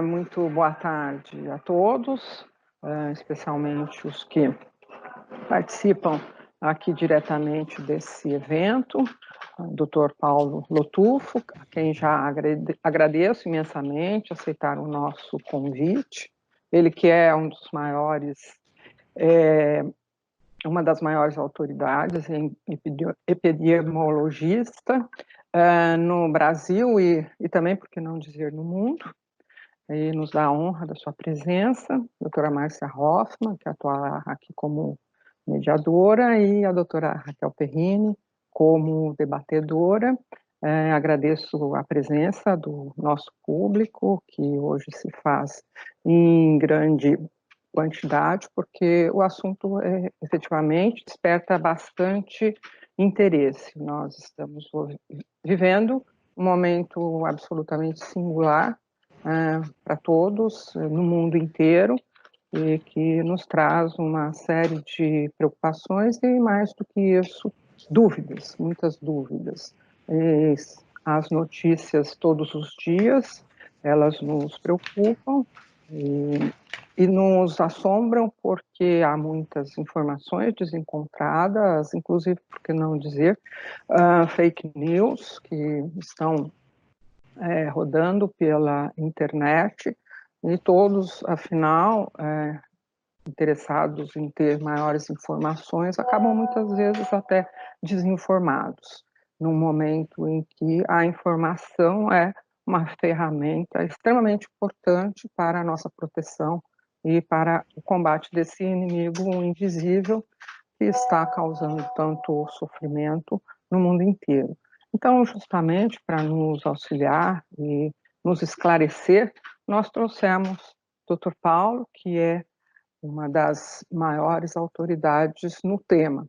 Muito boa tarde a todos, especialmente os que participam aqui diretamente desse evento, o Dr. Paulo Lotufo, a quem já agradeço imensamente aceitar o nosso convite. Ele que é uma das maiores autoridades em epidemiologista no Brasil e também, por que não dizer, no mundo. E nos dá a honra da sua presença, doutora Márcia Hoffmann, que atua aqui como mediadora, e a doutora Raquel Perrini, como debatedora. Agradeço a presença do nosso público, que hoje se faz em grande quantidade, porque o assunto efetivamente desperta bastante interesse. Nós estamos vivendo um momento absolutamente singular para todos no mundo inteiro e que nos traz uma série de preocupações e, mais do que isso, dúvidas, muitas dúvidas. E as notícias todos os dias, elas nos preocupam e nos assombram porque há muitas informações desencontradas, inclusive, por que não dizer, fake news que estão rodando pela internet, e todos, afinal, interessados em ter maiores informações, acabam muitas vezes até desinformados, num momento em que a informação é uma ferramenta extremamente importante para a nossa proteção e para o combate desse inimigo invisível que está causando tanto sofrimento no mundo inteiro. Então, justamente para nos auxiliar e nos esclarecer, nós trouxemos o Dr. Paulo, que é uma das maiores autoridades no tema,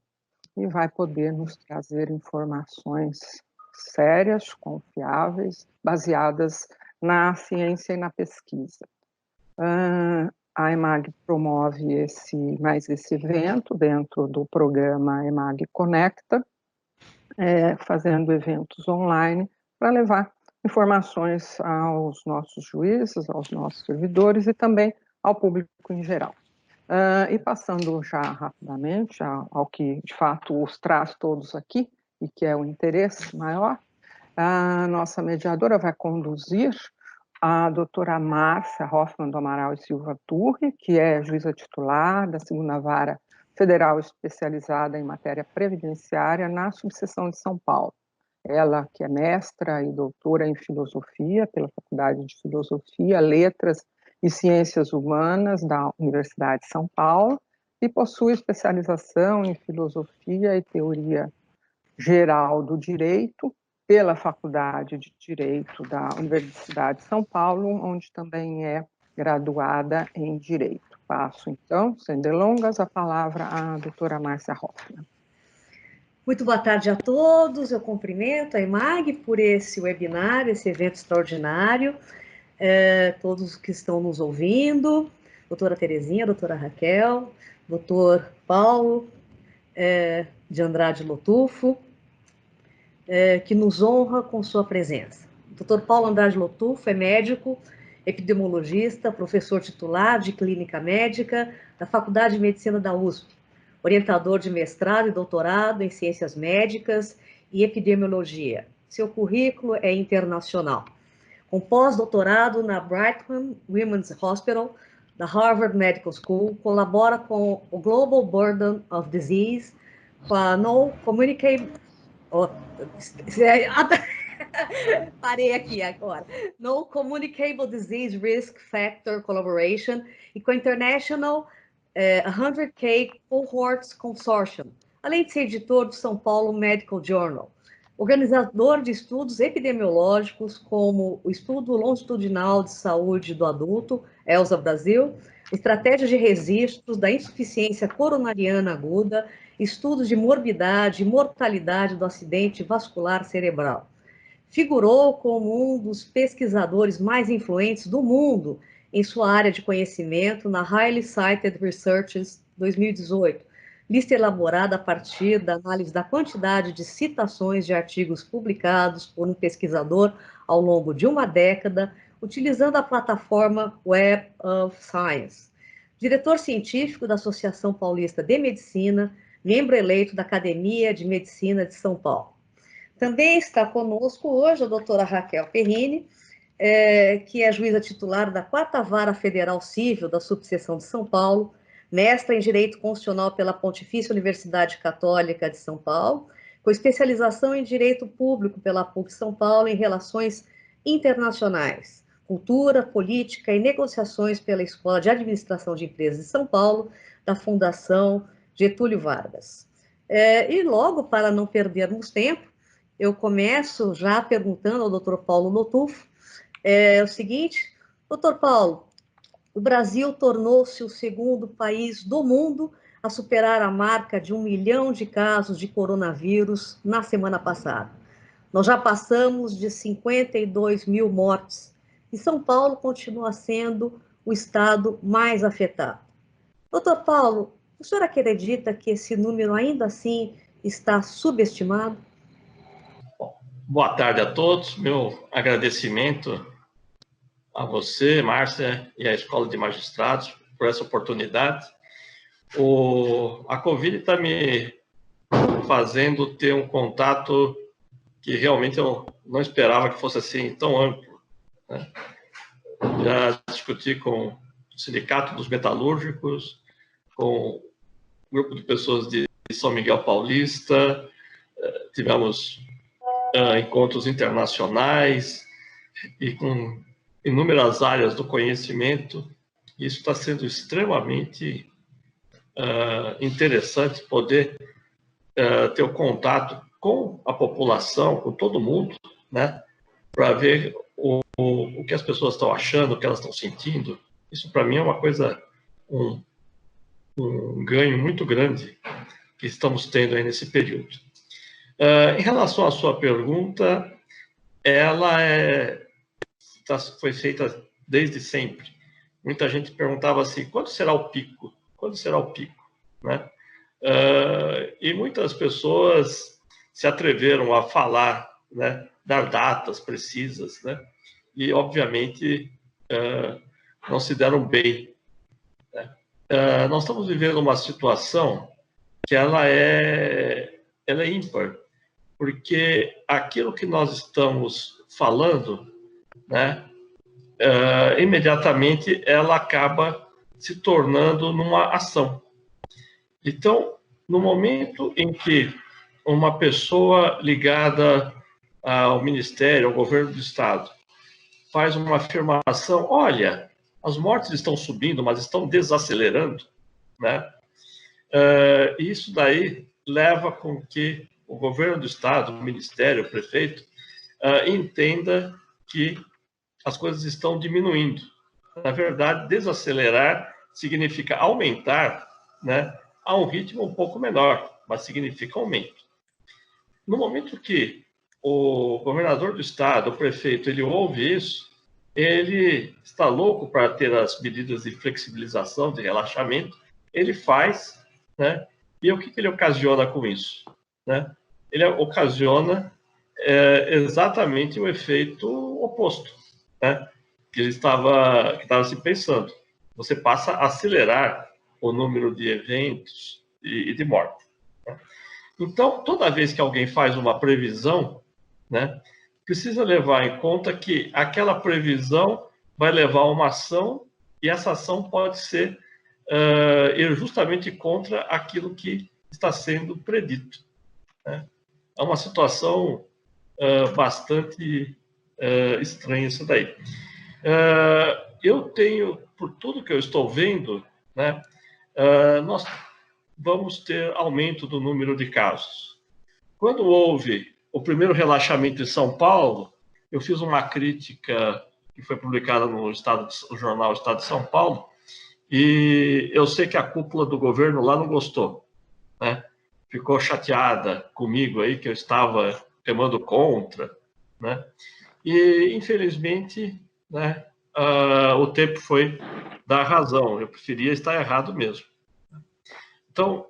e vai poder nos trazer informações sérias, confiáveis, baseadas na ciência e na pesquisa. A EMAG promove mais esse evento dentro do programa EMAG Conecta, fazendo eventos online para levar informações aos nossos juízes, aos nossos servidores e também ao público em geral. E passando já rapidamente ao que de fato os traz todos aqui, e que é o interesse maior, a nossa mediadora vai conduzir a doutora Márcia Hoffmann do Amaral e Silva Turri, que é juíza titular da 2ª Vara Federal especializada em matéria previdenciária na subseção de São Paulo. Ela que é mestra e doutora em filosofia pela Faculdade de Filosofia, Letras e Ciências Humanas da Universidade de São Paulo e possui especialização em filosofia e teoria geral do direito pela Faculdade de Direito da Universidade de São Paulo, onde também é graduada em Direito. Passo, então, sem delongas, a palavra à doutora Márcia Hoffmann. Muito boa tarde a todos, eu cumprimento a EMAG por esse webinar, esse evento extraordinário, todos que estão nos ouvindo, doutora Terezinha, doutora Raquel, doutor Paulo de Andrade Lotufo, que nos honra com sua presença. Dr. Paulo Andrade Lotufo é médico, epidemiologista, professor titular de clínica médica da Faculdade de Medicina da USP, orientador de mestrado e doutorado em ciências médicas e epidemiologia. Seu currículo é internacional. Com pós-doutorado na Brigham Women's Hospital, da Harvard Medical School, colabora com o Global Burden of Disease, com a No Communicable... Parei aqui agora. No Communicable Disease Risk Factor Collaboration e com a International 100K Cohorts Consortium, além de ser editor do São Paulo Medical Journal, organizador de estudos epidemiológicos como o Estudo Longitudinal de Saúde do Adulto, ELSA Brasil, Estratégias de Registros da Insuficiência Coronariana Aguda, estudos de morbidade e mortalidade do acidente vascular cerebral. Figurou como um dos pesquisadores mais influentes do mundo em sua área de conhecimento na Highly Cited Researches 2018, lista elaborada a partir da análise da quantidade de citações de artigos publicados por um pesquisador ao longo de uma década, utilizando a plataforma Web of Science. Diretor científico da Associação Paulista de Medicina, membro eleito da Academia de Medicina de São Paulo. Também está conosco hoje a doutora Raquel Perrini, que é juíza titular da 4ª Vara Federal Civil da Subseção de São Paulo, mestra em Direito Constitucional pela Pontifícia Universidade Católica de São Paulo, com especialização em Direito Público pela PUC São Paulo em Relações Internacionais, Cultura, Política e Negociações pela Escola de Administração de Empresas de São Paulo, da Fundação Getúlio Vargas. E logo, para não perdermos tempo, eu começo já perguntando ao Dr. Paulo Lotufo, o seguinte: Dr. Paulo, o Brasil tornou-se o 2º país do mundo a superar a marca de 1 milhão de casos de coronavírus na semana passada. Nós já passamos de 52 mil mortes e São Paulo continua sendo o estado mais afetado. Doutor Paulo, o senhor acredita que esse número ainda assim está subestimado? Boa tarde a todos. Meu agradecimento a você, Márcia, e à Escola de Magistrados por essa oportunidade. A Covid está me fazendo ter um contato que realmente eu não esperava que fosse assim tão amplo, né? Já discuti com o Sindicato dos Metalúrgicos, com um grupo de pessoas de São Miguel Paulista, tivemos encontros internacionais e com inúmeras áreas do conhecimento. Isso está sendo extremamente interessante poder ter o contato com a população, com todo mundo, né, para ver o que as pessoas estão achando, o que elas estão sentindo. Isso, para mim, é uma coisa, um ganho muito grande que estamos tendo aí nesse período. Em relação à sua pergunta, ela foi feita desde sempre. Muita gente perguntava assim: quando será o pico? Quando será o pico? Né? E muitas pessoas se atreveram a falar, né, dar datas precisas, né? E, obviamente, não se deram bem, né? Nós estamos vivendo uma situação que ela é ímpar, porque aquilo que nós estamos falando, né, imediatamente ela acaba se tornando numa ação. Então, no momento em que uma pessoa ligada ao Ministério, ao Governo do Estado, faz uma afirmação: olha, as mortes estão subindo, mas estão desacelerando, né? Isso daí leva com que o Governo do Estado, o Ministério, o Prefeito, entenda que as coisas estão diminuindo. Na verdade, desacelerar significa aumentar, né, a um ritmo um pouco menor, mas significa aumento. No momento que o governador do estado, o prefeito, ele ouve isso, ele está louco para ter as medidas de flexibilização, de relaxamento, ele faz, né? E o que ele ocasiona com isso, né? Ele ocasiona exatamente o efeito oposto, né, que ele estava se pensando. Você passa a acelerar o número de eventos e de morte, né? Então, toda vez que alguém faz uma previsão, né, precisa levar em conta que aquela previsão vai levar a uma ação, e essa ação pode ser ir justamente contra aquilo que está sendo predito, né? É uma situação bastante estranha isso daí. Eu tenho, por tudo que eu estou vendo, né, nós vamos ter aumento do número de casos. Quando houve o primeiro relaxamento em São Paulo, eu fiz uma crítica que foi publicada no jornal Estado de São Paulo, e eu sei que a cúpula do governo lá não gostou, né? Ficou chateada comigo aí, que eu estava remando contra, né? E, infelizmente, né, o tempo foi dar razão. Eu preferia estar errado mesmo. Então,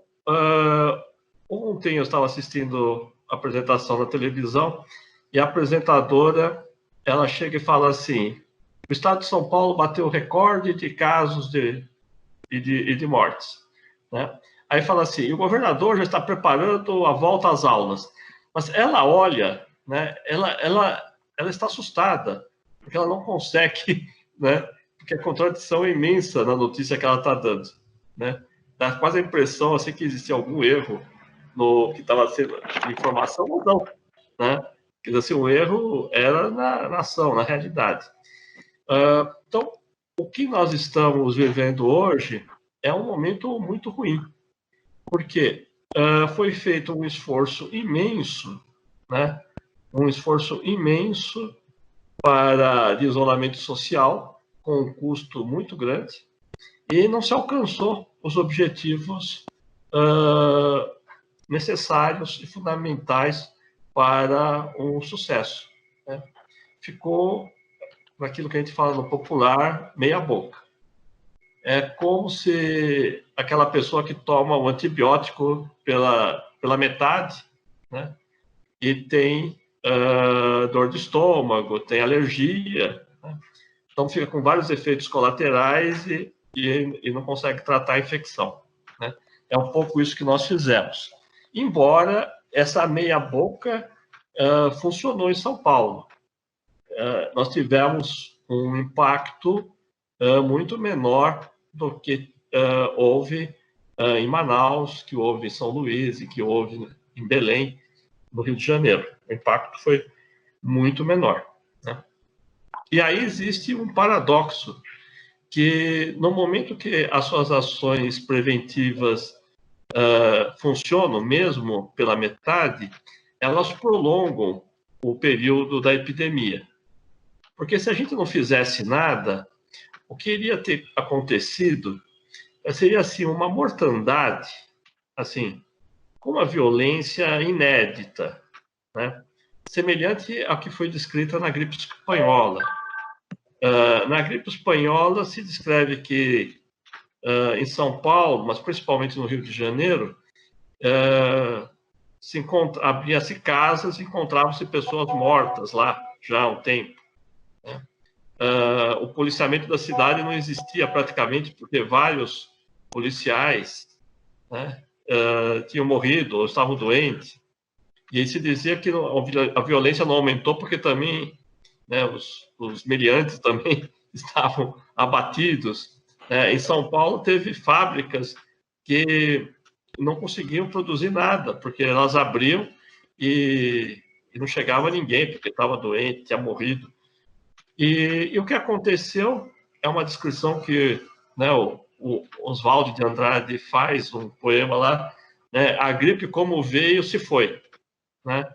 ontem eu estava assistindo a apresentação na televisão, e a apresentadora, ela chega e fala assim: o estado de São Paulo bateu o recorde de casos de mortes, né? Aí fala assim, e o governador já está preparando a volta às aulas. Mas ela olha, né? Ela está assustada, porque ela não consegue, né? Porque a contradição é imensa na notícia que ela está dando, né? Dá quase a impressão assim, que existia algum erro no que estava sendo de informação ou não, né? Quer dizer, assim, o erro era na ação, na realidade. Então, o que nós estamos vivendo hoje é um momento muito ruim, porque foi feito um esforço imenso, né? Um esforço imenso para de isolamento social, com um custo muito grande, e não se alcançou os objetivos necessários e fundamentais para um sucesso, né? Ficou, naquilo que a gente fala no popular, meia boca. É como se aquela pessoa que toma o antibiótico pela metade, né? E tem dor de estômago, tem alergia, né? Então fica com vários efeitos colaterais e não consegue tratar a infecção, né? É um pouco isso que nós fizemos. Embora essa meia boca funcionou em São Paulo. Nós tivemos um impacto muito menor do que houve em Manaus, que houve em São Luís e que houve em Belém, no Rio de Janeiro. O impacto foi muito menor, né? E aí existe um paradoxo, que no momento que as suas ações preventivas funcionam, mesmo pela metade, elas prolongam o período da epidemia. Porque se a gente não fizesse nada, o que iria ter acontecido seria assim uma mortandade, assim, com uma violência inédita, né? Semelhante à que foi descrita na gripe espanhola. Na gripe espanhola se descreve que em São Paulo, mas principalmente no Rio de Janeiro, abria-se casas e encontravam-se pessoas mortas lá já há um tempo, né? O policiamento da cidade não existia praticamente, porque vários policiais, né, tinham morrido ou estavam doentes. E aí se dizia que a violência não aumentou porque também, né, os meliantes também estavam abatidos. Em São Paulo teve fábricas que não conseguiam produzir nada, porque elas abriam e não chegava ninguém, porque estava doente, tinha morrido. E o que aconteceu é uma descrição que, né, o Oswald de Andrade faz um poema lá, né, a gripe como veio se foi, né?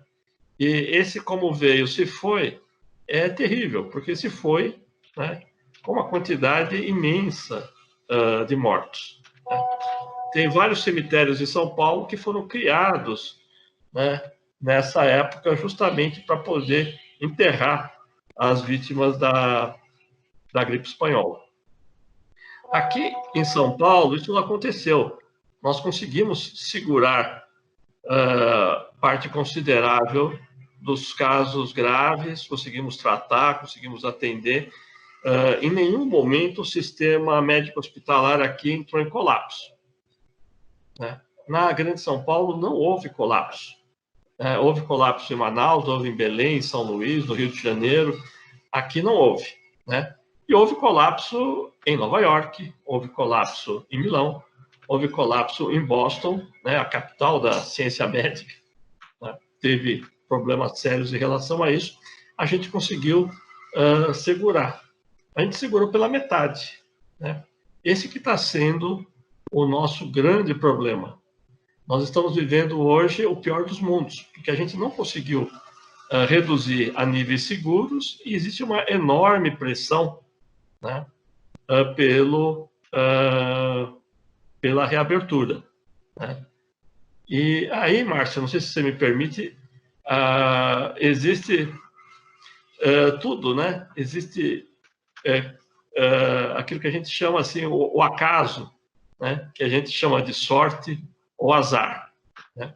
E esse como veio se foi é terrível, porque se foi, né, com uma quantidade imensa de mortos, né? Tem vários cemitérios em São Paulo que foram criados, né, nessa época justamente para poder enterrar as vítimas da gripe espanhola. Aqui em São Paulo, isso não aconteceu. Nós conseguimos segurar parte considerável dos casos graves, conseguimos tratar, conseguimos atender. Em nenhum momento o sistema médico hospitalar aqui entrou em colapso, né? Na Grande São Paulo não houve colapso. Houve colapso em Manaus, houve em Belém, em São Luís, no Rio de Janeiro. Aqui não houve, né? E houve colapso em Nova York, houve colapso em Milão, houve colapso em Boston, né, a capital da ciência médica, né? Teve problemas sérios em relação a isso. A gente conseguiu segurar. A gente segurou pela metade, né? Esse que está sendo o nosso grande problema. Nós estamos vivendo hoje o pior dos mundos, porque a gente não conseguiu reduzir a níveis seguros e existe uma enorme pressão, né, pela reabertura, né? E aí, Márcia, não sei se você me permite, existe tudo, né? Existe aquilo que a gente chama assim o acaso, né? Que a gente chama de sorte ou azar, né?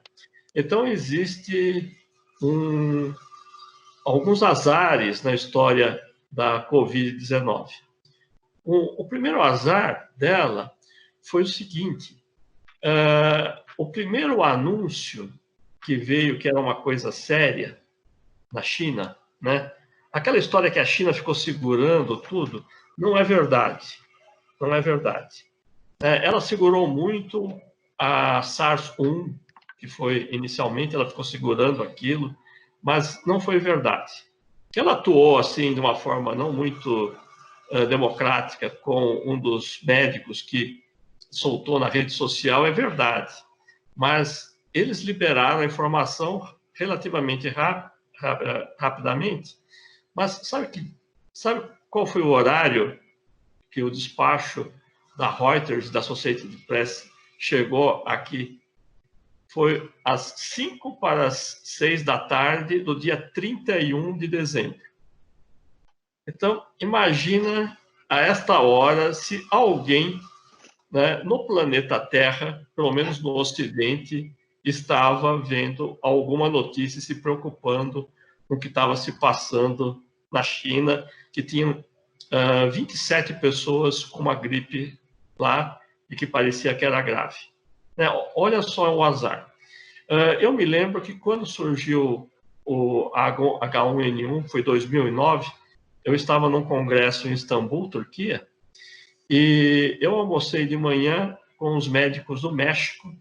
Então existe alguns azares na história da Covid-19. O primeiro azar dela foi o seguinte: o primeiro anúncio que veio, que era uma coisa séria na China, né? Aquela história que a China ficou segurando tudo, não é verdade. Não é verdade. Ela segurou muito a SARS-1, que foi inicialmente, ela ficou segurando aquilo, mas não foi verdade. Que ela atuou assim de uma forma não muito democrática com um dos médicos que soltou na rede social, é verdade. Mas eles liberaram a informação relativamente rapidamente. Mas sabe qual foi o horário que o despacho da Reuters, da Associated Press, chegou aqui? Foi às 5:06 da tarde do dia 31 de dezembro. Então, imagina a esta hora se alguém, né, no planeta Terra, pelo menos no Ocidente, estava vendo alguma notícia, se preocupando com o que estava se passando na China, que tinham 27 pessoas com uma gripe lá e que parecia que era grave. Olha só o azar. Eu me lembro que quando surgiu o H1N1, foi 2009, eu estava num congresso em Istambul, Turquia, e eu almocei de manhã com os médicos do México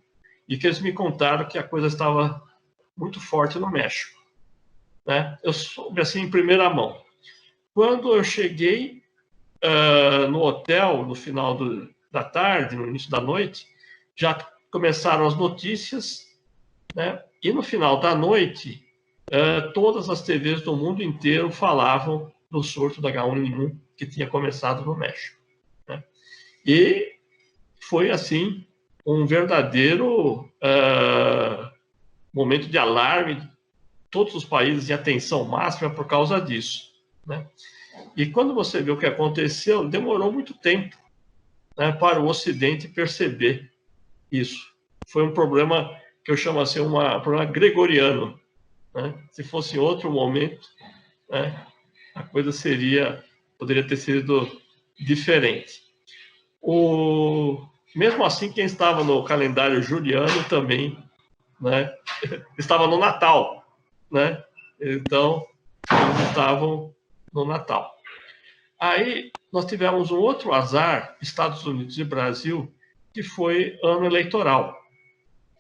e que eles me contaram que a coisa estava muito forte no México, né? Eu soube assim em primeira mão. Quando eu cheguei no hotel, no final da tarde, no início da noite, já começaram as notícias, né? E no final da noite, todas as TVs do mundo inteiro falavam do surto da H1N1 que tinha começado no México, né? E foi, assim, um verdadeiro momento de alarme, todos os países em atenção máxima por causa disso, né? E quando você vê o que aconteceu, demorou muito tempo, né, para o Ocidente perceber isso. Foi um problema que eu chamo assim, um problema gregoriano, né? Se fosse em outro momento, né, a coisa poderia ter sido diferente. Mesmo assim, quem estava no calendário juliano também, né, estava no Natal, né? Então, eles estavam no Natal. Aí, nós tivemos um outro azar, Estados Unidos e Brasil, que foi ano eleitoral.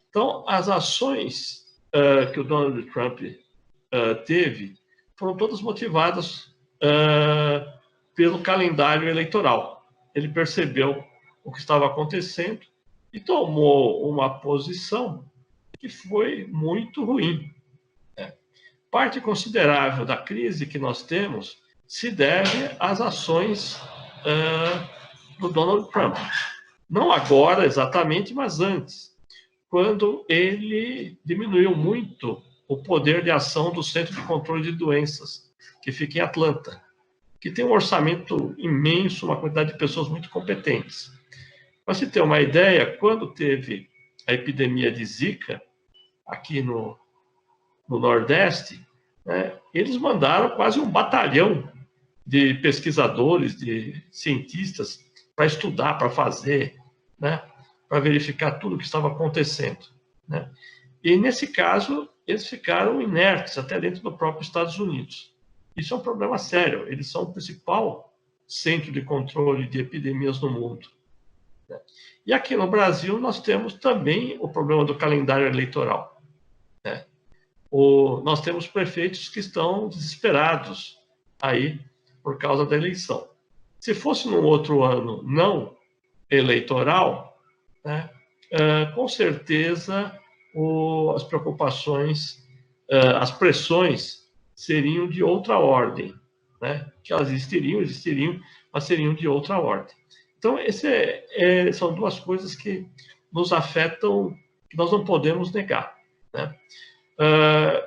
Então, as ações que o Donald Trump teve foram todas motivadas pelo calendário eleitoral. Ele percebeu o que estava acontecendo e tomou uma posição que foi muito ruim. Parte considerável da crise que nós temos se deve às ações do Donald Trump. Não agora exatamente, mas antes, quando ele diminuiu muito o poder de ação do Centro de Controle de Doenças, que fica em Atlanta, que tem um orçamento imenso, uma quantidade de pessoas muito competentes. Para se ter uma ideia, quando teve a epidemia de Zika, aqui no Nordeste, né, eles mandaram quase um batalhão de pesquisadores, de cientistas, para estudar, para fazer, né, para verificar tudo o que estava acontecendo, né? E, nesse caso, eles ficaram inertes até dentro do próprio Estados Unidos. Isso é um problema sério. Eles são o principal centro de controle de epidemias no mundo, né? E aqui no Brasil, nós temos também o problema do calendário eleitoral, né? Nós temos prefeitos que estão desesperados aí por causa da eleição. Se fosse num outro ano não eleitoral, né, com certeza as preocupações, as pressões seriam de outra ordem, né? Que elas existiriam, mas seriam de outra ordem. Então, são duas coisas que nos afetam, que nós não podemos negar, né?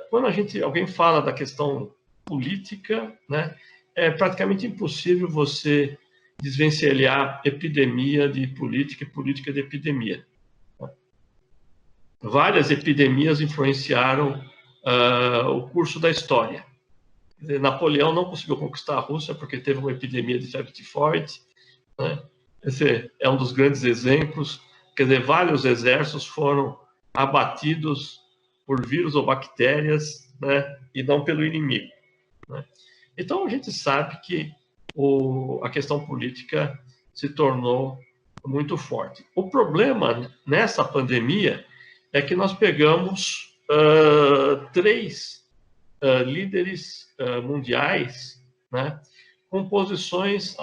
Quando alguém fala da questão política, né, é praticamente impossível você desvencilhar epidemia de política e política de epidemia. Várias epidemias influenciaram o curso da história. Napoleão não conseguiu conquistar a Rússia porque teve uma epidemia de febre tifoide, né? Esse é um dos grandes exemplos. Quer dizer, vários exércitos foram abatidos por vírus ou bactérias, né? E não pelo inimigo, né? Então, a gente sabe que a questão política se tornou muito forte. O problema nessa pandemia é que nós pegamos três líderes mundiais, né, com posições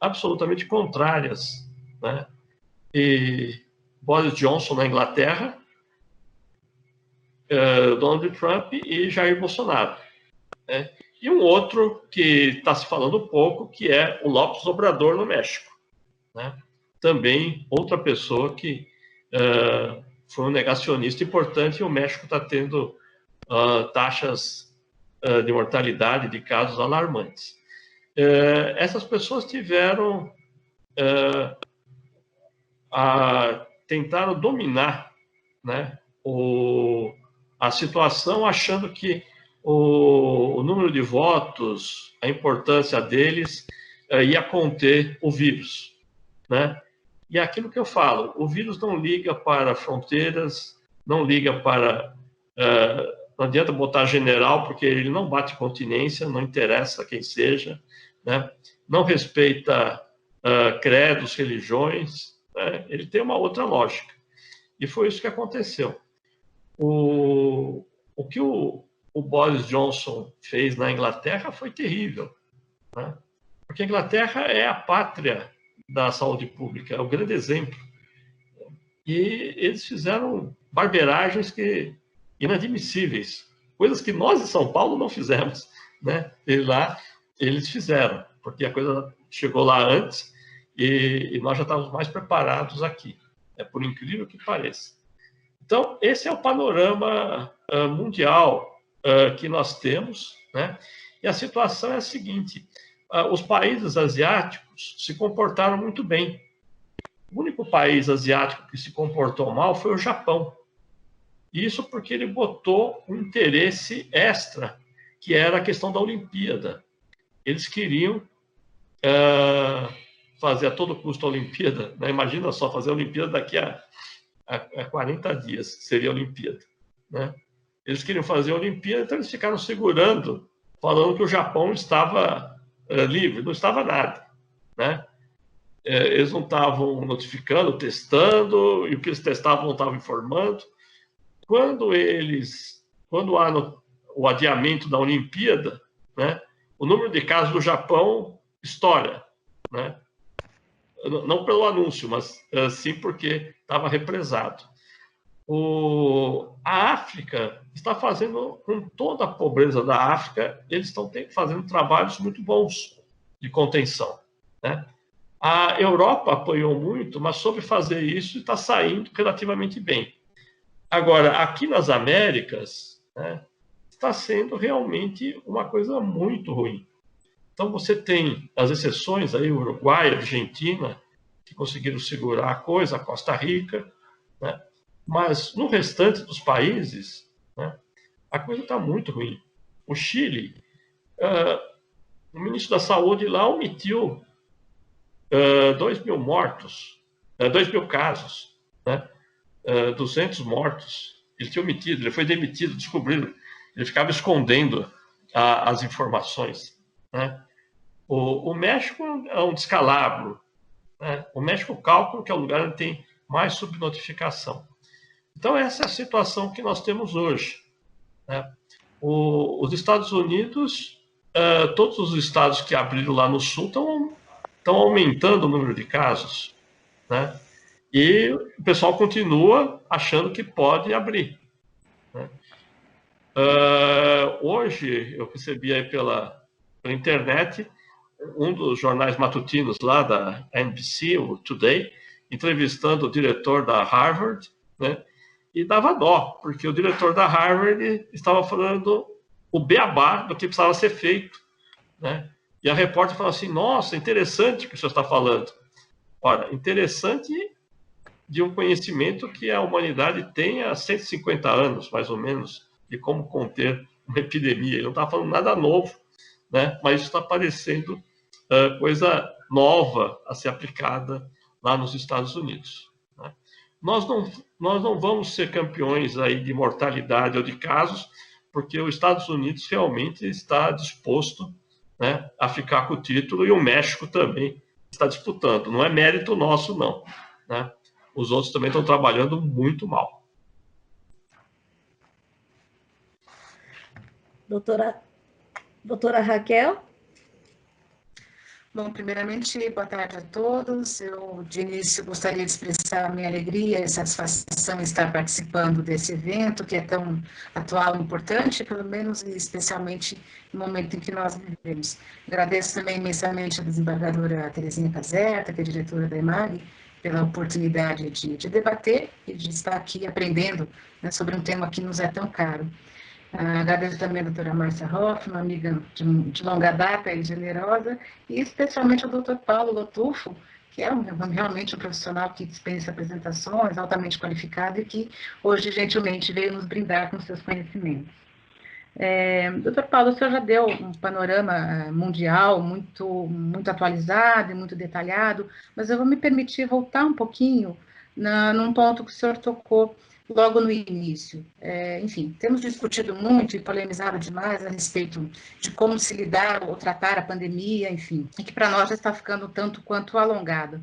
absolutamente contrárias, né? E Boris Johnson na Inglaterra, Donald Trump e Jair Bolsonaro, né? E um outro que está se falando pouco, que é o López Obrador no México, né? Também outra pessoa que foi um negacionista importante, e o México está tendo taxas de mortalidade de casos alarmantes. Essas pessoas tentaram dominar, né, a situação, achando que o número de votos, a importância deles, ia conter o vírus, né? E é aquilo que eu falo, o vírus não liga para fronteiras, não liga para... não adianta botar general, porque ele não bate continência, não interessa quem seja, né? Não respeita credos, religiões, né? Ele tem uma outra lógica. E foi isso que aconteceu. O que o Boris Johnson fez na Inglaterra foi terrível, né? Porque a Inglaterra é a pátria da saúde pública, é o grande exemplo. E eles fizeram barberagens inadmissíveis, coisas que nós em São Paulo não fizemos, né? E lá eles fizeram, porque a coisa chegou lá antes e nós já estávamos mais preparados aqui, por incrível que pareça. Então, esse é o panorama mundial que nós temos, né? E a situação é a seguinte: os países asiáticos se comportaram muito bem. O único país asiático que se comportou mal foi o Japão. Isso porque ele botou um interesse extra, que era a questão da Olimpíada. Eles queriam fazer a todo custo a Olimpíada, né? Imagina só, fazer a Olimpíada daqui a 40 dias, seria a Olimpíada, né? Eles queriam fazer a Olimpíada, então eles ficaram segurando, falando que o Japão estava livre. Não estava nada, né? Eles não estavam notificando, testando, e o que eles testavam não estavam informando. Quando há o adiamento da Olimpíada, né, o número de casos do Japão estoura, né? Não pelo anúncio, mas sim porque estava represado. A África está fazendo, com toda a pobreza da África, eles estão fazendo trabalhos muito bons de contenção, né? A Europa apoiou muito, mas soube fazer isso e está saindo relativamente bem. Agora, aqui nas Américas, né, está sendo realmente uma coisa muito ruim. Então, você tem as exceções aí, Uruguai, Argentina, que conseguiram segurar a coisa, a Costa Rica, né? Mas no restante dos países, né, a coisa está muito ruim. O Chile, o ministro da Saúde lá omitiu 2.000 mortos, 2.000 casos, né? 200 mortos. Ele tinha omitido, ele foi demitido, descobriram. Ele ficava escondendo as informações, né? O México é um descalabro, né? O México cálculo que é o lugar onde tem mais subnotificação. Então, essa é a situação que nós temos hoje, né? Os Estados Unidos, todos os estados que abriram lá no sul estão aumentando o número de casos, né? E o pessoal continua achando que pode abrir, né? Hoje, eu recebi aí pela internet um dos jornais matutinos lá da NBC, o Today, entrevistando o diretor da Harvard, né? E dava dó, porque o diretor da Harvard estava falando o beabá do que precisava ser feito, né? E a repórter falou assim: nossa, interessante o que o senhor está falando. Ora, interessante de um conhecimento que a humanidade tem há 150 anos, mais ou menos, de como conter uma epidemia, ele não está falando nada novo, né? Mas isso está parecendo coisa nova a ser aplicada lá nos Estados Unidos, né? Nós não vamos ser campeões aí de mortalidade ou de casos, porque os Estados Unidos realmente está disposto, né, a ficar com o título, e o México também está disputando. Não é mérito nosso, não, né? Os outros também estão trabalhando muito mal. Doutora Raquel? Bom, primeiramente, boa tarde a todos. Eu, de início, gostaria de expressar a minha alegria e satisfação em estar participando desse evento, que é tão atual e importante, pelo menos e especialmente no momento em que nós vivemos. Agradeço também imensamente a desembargadora Terezinha Caserta, que é diretora da EMAG, pela oportunidade de debater e de estar aqui aprendendo, né, sobre um tema que nos é tão caro. Agradeço também a doutora Márcia Hoffmann, amiga de longa data e generosa, e especialmente ao doutor Paulo Lotufo, que é realmente um profissional que dispensa apresentações, altamente qualificado, e que hoje, gentilmente, veio nos brindar com seus conhecimentos. Doutor Paulo, o senhor já deu um panorama mundial muito atualizado e muito detalhado, mas eu vou me permitir voltar um pouquinho num ponto que o senhor tocou logo no início. Enfim, temos discutido muito e polemizado demais a respeito de como se lidar ou tratar a pandemia, enfim, e que para nós já está ficando tanto quanto alongado,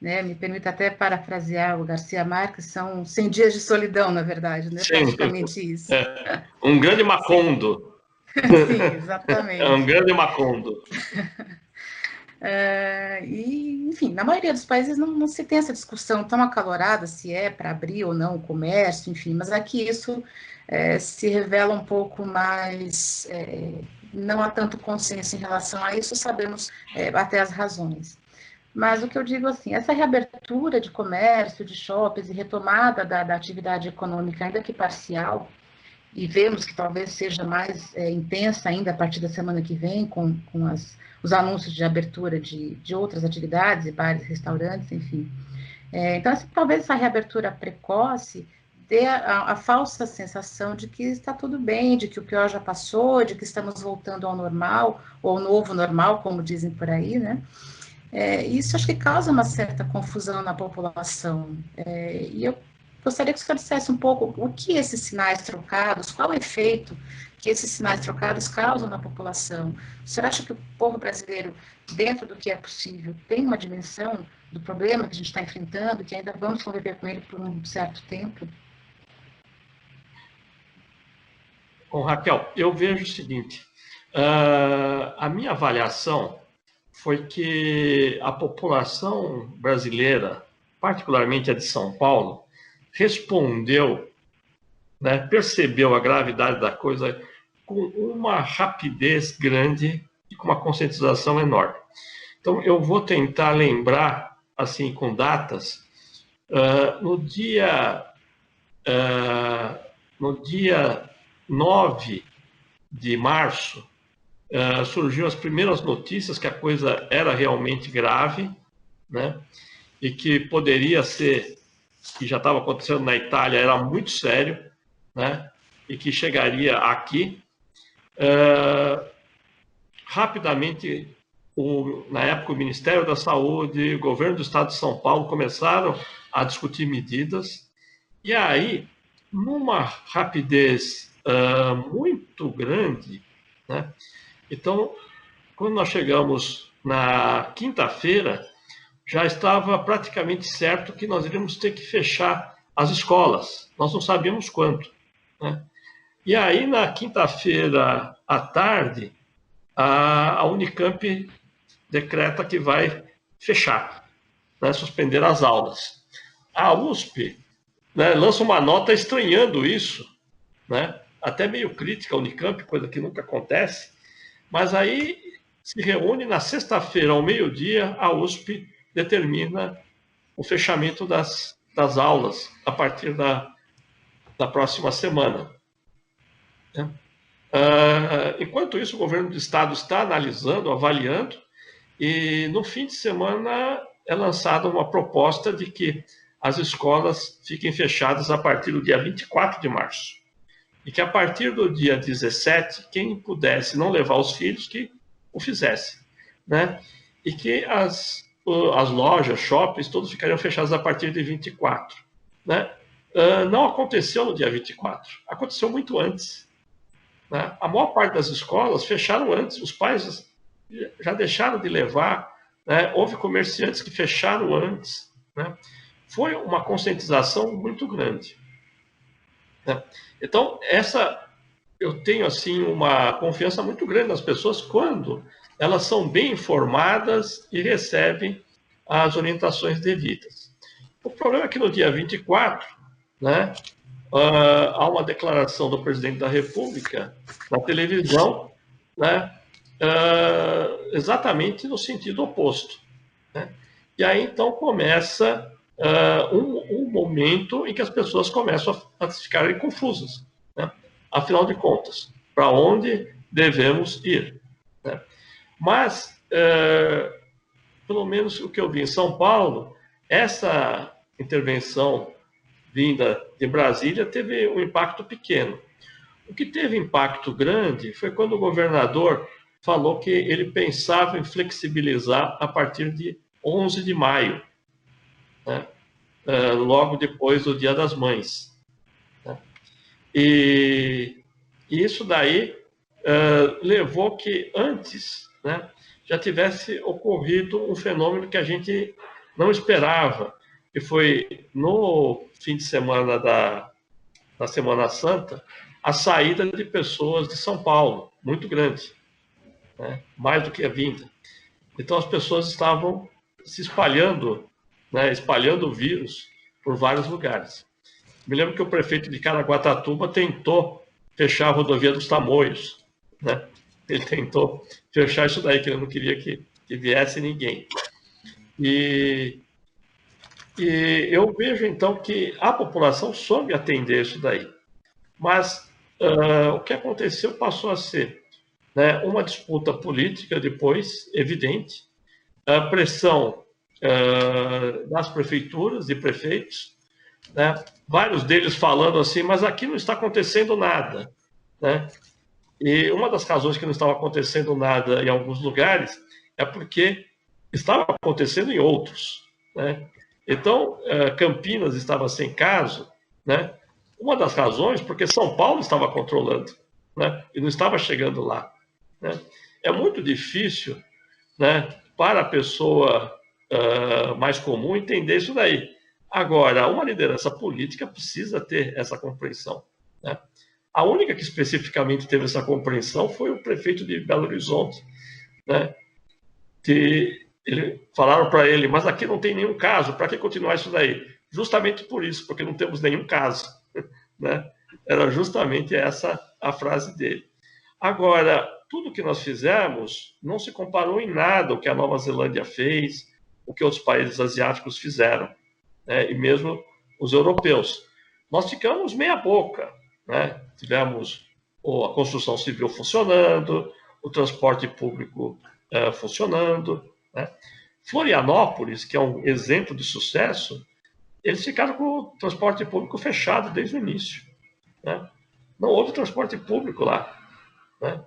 né? Me permita até parafrasear o Garcia Marques, são 100 dias de solidão, na verdade, né? Sim. Praticamente isso. Um grande Macondo. Sim, exatamente. É um grande Macondo. E, enfim, na maioria dos países não se tem essa discussão tão acalorada se é para abrir ou não o comércio, enfim, mas aqui isso se revela um pouco mais, não há tanto consenso em relação a isso, sabemos até as razões. Mas o que eu digo assim, essa reabertura de comércio, de shoppings e retomada da atividade econômica, ainda que parcial, e vemos que talvez seja mais intensa ainda a partir da semana que vem, com os anúncios de abertura de outras atividades, bares, restaurantes, enfim. Então, talvez essa reabertura precoce dê a falsa sensação de que está tudo bem, de que o pior já passou, de que estamos voltando ao normal, ou ao novo normal, como dizem por aí, né? Isso acho que causa uma certa confusão na população. E eu gostaria que o senhor dissesse um pouco o que esses sinais trocados, qual o efeito que esses sinais trocados causam na população. O senhor acha que o povo brasileiro, dentro do que é possível, tem uma dimensão do problema que a gente está enfrentando, que ainda vamos conviver com ele por um certo tempo? Bom, Raquel, eu vejo o seguinte, a minha avaliação foi que a população brasileira, particularmente a de São Paulo, respondeu, né, percebeu a gravidade da coisa com uma rapidez grande e com uma conscientização enorme. Então, eu vou tentar lembrar, assim, com datas, no dia 9 de março, surgiu as primeiras notícias que a coisa era realmente grave, né, e que poderia ser, que já estava acontecendo na Itália, era muito sério, né, e que chegaria aqui. Rapidamente, na época, o Ministério da Saúde, o governo do Estado de São Paulo começaram a discutir medidas, e aí, numa rapidez muito grande, né? Então, quando nós chegamos na quinta-feira, já estava praticamente certo que nós iríamos ter que fechar as escolas. Nós não sabíamos quando, né? E aí, na quinta-feira à tarde, a Unicamp decreta que vai fechar, né, suspender as aulas. A USP, né, lança uma nota estranhando isso, né, até meio crítica à Unicamp, coisa que nunca acontece, mas aí se reúne na sexta-feira, ao meio-dia, a USP determina o fechamento das aulas a partir da próxima semana. Enquanto isso, o governo do Estado está analisando, avaliando, e no fim de semana é lançada uma proposta de que as escolas fiquem fechadas a partir do dia 24 de março. e que a partir do dia 17, quem pudesse não levar os filhos, que o fizesse, né? E que as lojas, shoppings, todos ficariam fechados a partir de 24, né? Não aconteceu no dia 24, aconteceu muito antes, né? A maior parte das escolas fecharam antes, os pais já deixaram de levar, né? Houve comerciantes que fecharam antes, né? Foi uma conscientização muito grande, né? Então, eu tenho assim uma confiança muito grande nas pessoas quando elas são bem informadas e recebem as orientações devidas. O problema é que no dia 24, né, há uma declaração do presidente da República na televisão, né, exatamente no sentido oposto, né? E aí então começa um momento em que as pessoas começam a ficarem confusas, né? Afinal de contas, para onde devemos ir, né? Mas, pelo menos o que eu vi em São Paulo, essa intervenção vinda de Brasília teve um impacto pequeno. O que teve impacto grande foi quando o governador falou que ele pensava em flexibilizar a partir de 11 de maio, né? Logo depois do Dia das Mães, né? E isso daí levou que antes, né, já tivesse ocorrido um fenômeno que a gente não esperava, que foi no fim de semana da Semana Santa, a saída de pessoas de São Paulo, muito grande, né, mais do que a vinda. Então as pessoas estavam se espalhando, né, espalhando o vírus por vários lugares. Me lembro que o prefeito de Caraguatatuba tentou fechar a rodovia dos Tamoios, né? Ele tentou fechar isso daí, que ele não queria que viesse ninguém. E eu vejo, então, que a população soube atender isso daí. Mas o que aconteceu passou a ser, né, uma disputa política depois, evidente, a pressão das prefeituras e prefeitos, né? Vários deles falando assim, mas aqui não está acontecendo nada, né? E uma das razões que não estava acontecendo nada em alguns lugares é porque estava acontecendo em outros, né? Então, Campinas estava sem caso, né? Uma das razões porque São Paulo estava controlando, né? E não estava chegando lá, né? É muito difícil, né, para a pessoa mais comum entender isso daí. Agora, uma liderança política precisa ter essa compreensão, né? A única que especificamente teve essa compreensão foi o prefeito de Belo Horizonte, né? Que falaram para ele, mas aqui não tem nenhum caso, para que continuar isso daí? Justamente por isso, porque não temos nenhum caso, né? Era justamente essa a frase dele. Agora, tudo que nós fizemos não se comparou em nada o que a Nova Zelândia fez, o que outros países asiáticos fizeram, né? E mesmo os europeus. Nós ficamos meia boca, né? Tivemos a construção civil funcionando, o transporte público funcionando, né? Florianópolis, que é um exemplo de sucesso, eles ficaram com o transporte público fechado desde o início, né? Não houve transporte público lá, né?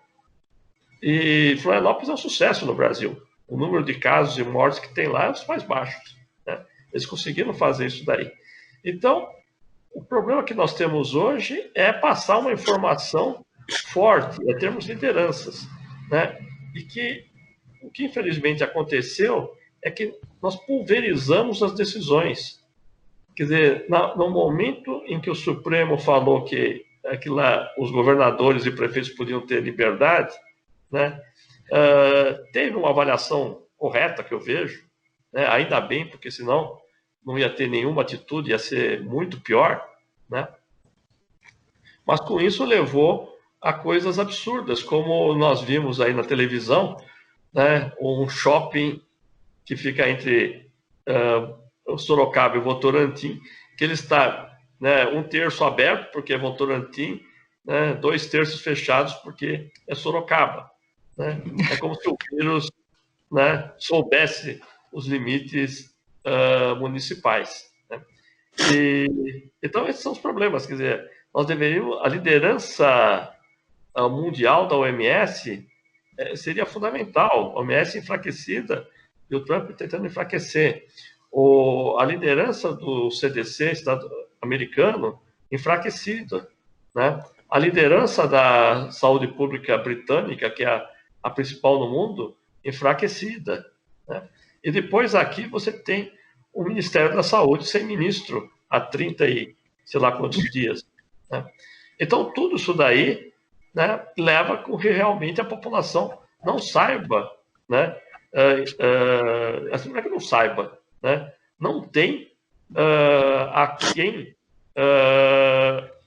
E Florianópolis é um sucesso no Brasil. O número de casos e mortes que tem lá é os mais baixos, né? Eles conseguiram fazer isso daí. Então, o problema que nós temos hoje é passar uma informação forte, é termos lideranças, né? E que o que infelizmente aconteceu é que nós pulverizamos as decisões. Quer dizer, no momento em que o Supremo falou que lá, os governadores e prefeitos podiam ter liberdade, né, teve uma avaliação correta, que eu vejo, né, ainda bem, porque senão não ia ter nenhuma atitude, ia ser muito pior, né? Mas com isso levou a coisas absurdas, como nós vimos aí na televisão, né, um shopping que fica entre Sorocaba e Votorantim, que ele está, né, 1/3 aberto, porque é Votorantim, né, 2/3 fechados, porque é Sorocaba, né? É como se o vírus, né, soubesse os limites municipais, né? Então, esses são os problemas. Quer dizer, nós deveríamos, a liderança mundial da OMS seria fundamental. A OMS enfraquecida e o Trump tentando enfraquecer. A liderança do CDC, Estado americano, enfraquecida, né? A liderança da saúde pública britânica, que é a principal no mundo, enfraquecida, né? E depois aqui você tem o Ministério da Saúde sem ministro há 30 e sei lá quantos dias, né? Então, tudo isso daí, né, leva com que realmente a população não saiba, né? Assim, não é que não saiba, né? Não tem a quem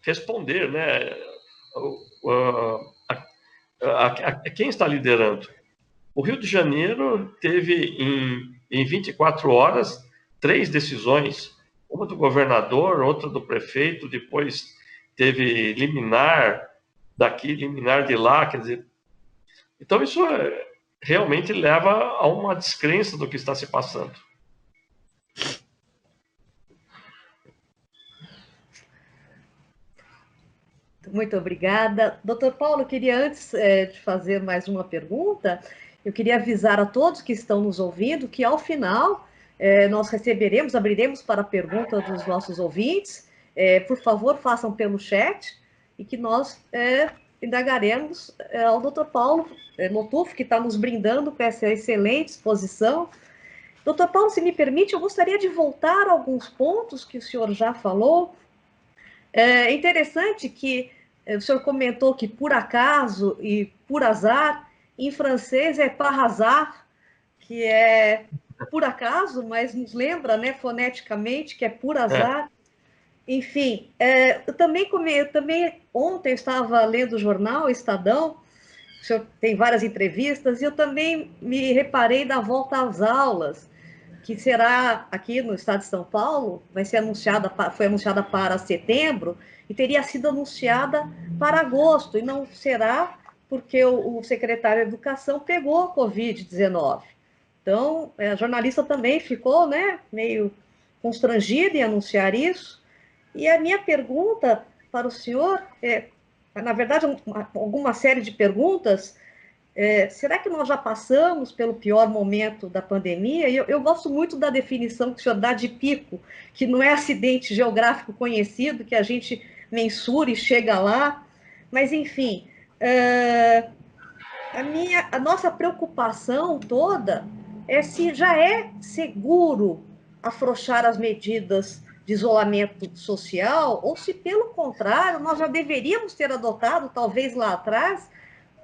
responder, né? Quem está liderando? O Rio de Janeiro teve em 24 horas 3 decisões, uma do governador, outra do prefeito, depois teve liminar daqui, liminar de lá, quer dizer. Então isso realmente leva a uma descrença do que está se passando. Muito obrigada. Doutor Paulo, eu queria, antes de fazer mais uma pergunta, eu queria avisar a todos que estão nos ouvindo que, ao final, nós abriremos para a pergunta dos nossos ouvintes. Por favor, façam pelo chat e que nós indagaremos ao doutor Paulo Motufo, que está nos brindando com essa excelente exposição. Doutor Paulo, se me permite, eu gostaria de voltar a alguns pontos que o senhor já falou. É interessante que o senhor comentou que por acaso e por azar, em francês é par hasard, que é por acaso, mas nos lembra, né, foneticamente, que é por azar. Enfim, eu também ontem eu estava lendo o jornal Estadão, o senhor tem várias entrevistas, e eu também me reparei da volta às aulas, que será aqui no estado de São Paulo, foi anunciada para setembro, e teria sido anunciada para agosto, e não será porque o secretário de Educação pegou a Covid-19. Então, a jornalista também ficou, né, meio constrangida em anunciar isso. E a minha pergunta para o senhor na verdade, alguma série de perguntas. Será que nós já passamos pelo pior momento da pandemia? E eu gosto muito da definição que o senhor dá de pico, que não é acidente geográfico conhecido, que a gente mensura e chega lá. Mas, enfim, a nossa preocupação toda é se já é seguro afrouxar as medidas de isolamento social, ou se, pelo contrário, nós já deveríamos ter adotado, talvez lá atrás,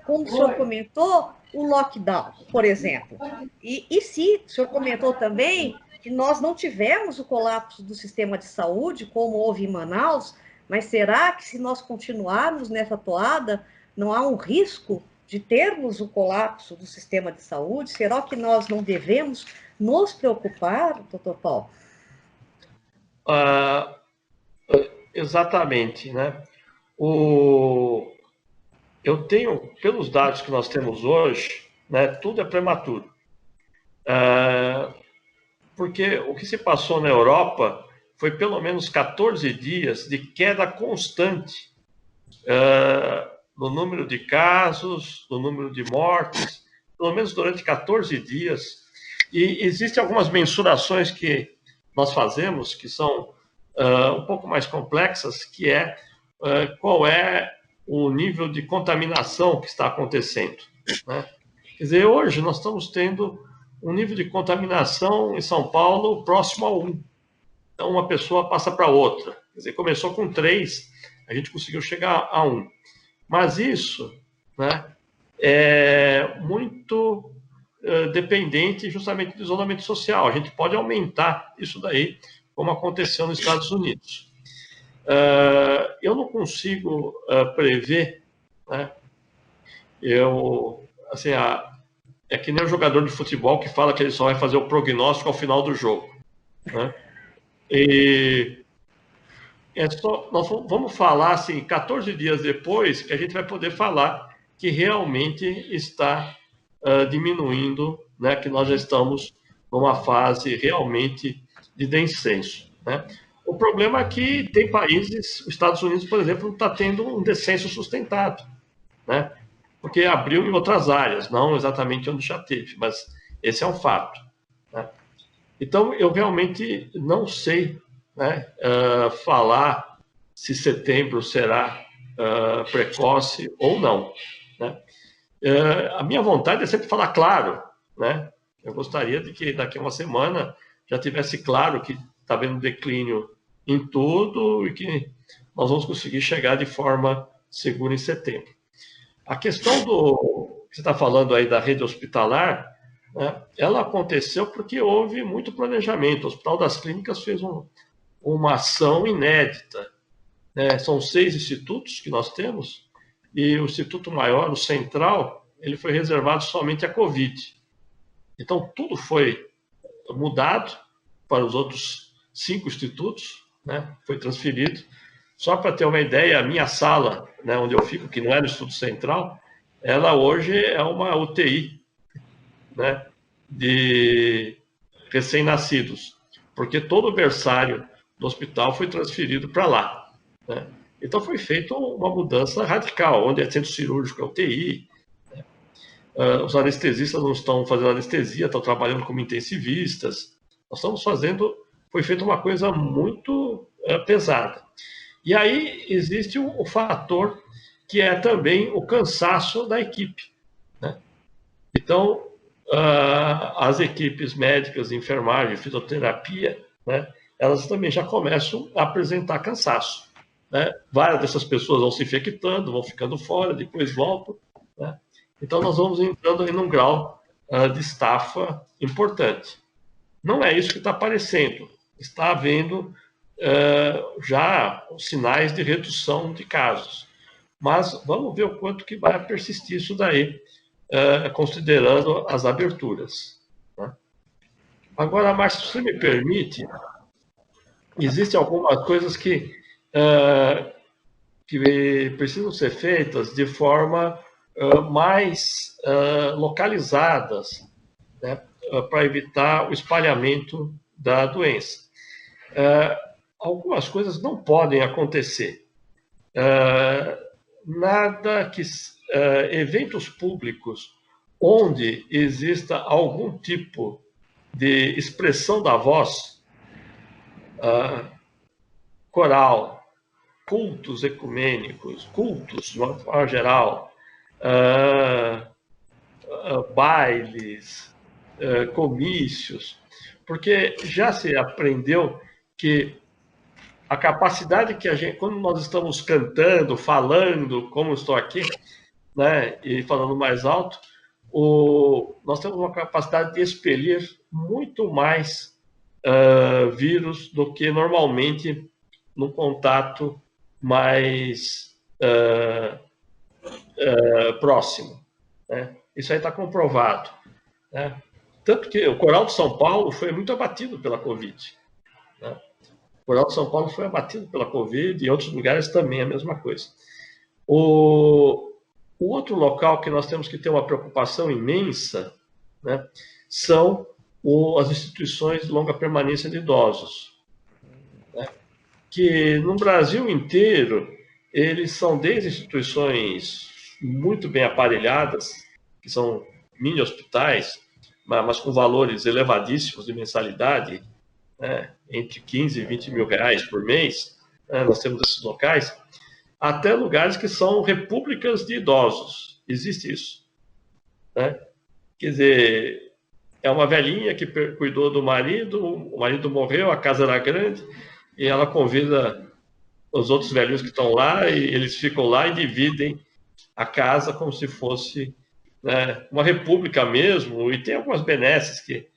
como o senhor comentou, o lockdown, por exemplo. E se o senhor comentou também que nós não tivemos o colapso do sistema de saúde, como houve em Manaus, mas será que se nós continuarmos nessa toada, não há um risco de termos o colapso do sistema de saúde? Será que nós não devemos nos preocupar, doutor Paulo? Exatamente, né? Eu tenho, pelos dados que nós temos hoje, né, tudo é prematuro. Porque o que se passou na Europa foi pelo menos 14 dias de queda constante no número de casos, no número de mortes, pelo menos durante 14 dias. E existem algumas mensurações que nós fazemos que são um pouco mais complexas, que é qual é o nível de contaminação que está acontecendo, né? Quer dizer, hoje nós estamos tendo um nível de contaminação em São Paulo próximo a 1. Então, uma pessoa passa para outra. Quer dizer, começou com 3, a gente conseguiu chegar a 1. Mas isso, né, é muito dependente justamente do isolamento social. A gente pode aumentar isso daí, como aconteceu nos Estados Unidos. Eu não consigo prever, né? Assim, é que nem o jogador de futebol que fala que ele só vai fazer o prognóstico ao final do jogo, né? E nós vamos falar assim, 14 dias depois, que a gente vai poder falar que realmente está diminuindo, né? Que nós já estamos numa fase realmente de descenso, né? O problema é que tem países, os Estados Unidos, por exemplo, não está tendo um descenso sustentado, né? Porque abriu em outras áreas, não exatamente onde já teve, mas esse é um fato, né? Então, eu realmente não sei, né, falar se setembro será precoce ou não, né? A minha vontade é sempre falar claro, né? Eu gostaria de que daqui a uma semana já tivesse claro que está havendo declínio em tudo e que nós vamos conseguir chegar de forma segura em setembro. A questão do que você está falando aí da rede hospitalar, né, ela aconteceu porque houve muito planejamento. O Hospital das Clínicas fez uma ação inédita, né? São 6 institutos que nós temos, e o instituto maior, o central, ele foi reservado somente à Covid. Então, tudo foi mudado para os outros 5 institutos, né? Foi transferido. Só para ter uma ideia, a minha sala, né, onde eu fico, que não é no Instituto Central, ela hoje é uma UTI, né, de recém-nascidos, porque todo o berçário do hospital foi transferido para lá, né? Então foi feita uma mudança radical, onde é centro cirúrgico, é UTI, né? Os anestesistas não estão fazendo anestesia, estão trabalhando como intensivistas. Nós estamos fazendo, foi feita uma coisa muito pesada. E aí existe o fator que é também o cansaço da equipe, né? Então, as equipes médicas, enfermagem, fisioterapia, né, elas também já começam a apresentar cansaço, né? Várias dessas pessoas vão se infectando, vão ficando fora, depois voltam, né? Então, nós vamos entrando em um grau de estafa importante. Não é isso que está aparecendo. Está havendo já sinais de redução de casos. Mas vamos ver o quanto que vai persistir isso daí, considerando as aberturas, né? Agora, Márcio, se você me permite, existem algumas coisas que precisam ser feitas de forma mais localizadas, né, para evitar o espalhamento da doença. Algumas coisas não podem acontecer. Nada que eventos públicos onde exista algum tipo de expressão da voz, coral, cultos ecumênicos, cultos de uma forma geral, bailes, comícios, porque já se aprendeu que a capacidade que a gente, quando nós estamos cantando, falando, como estou aqui, né, e falando mais alto, nós temos uma capacidade de expelir muito mais vírus do que normalmente no contato mais próximo, né? Isso aí está comprovado, né? Tanto que o Coral de São Paulo foi muito abatido pela Covid, né? O Coral de São Paulo foi abatido pela Covid e em outros lugares também a mesma coisa. O outro local que nós temos que ter uma preocupação imensa, né, são as instituições de longa permanência de idosos, né, que no Brasil inteiro, eles são desde instituições muito bem aparelhadas, que são mini hospitais, mas com valores elevadíssimos de mensalidade, né, entre 15 e 20 mil reais por mês, né, nós temos esses locais, até lugares que são repúblicas de idosos. Existe isso, né? Quer dizer, é uma velhinha que cuidou do marido, o marido morreu, a casa era grande, e ela convida os outros velhinhos que estão lá, e eles ficam lá e dividem a casa como se fosse, né, uma república mesmo, e tem algumas benesses que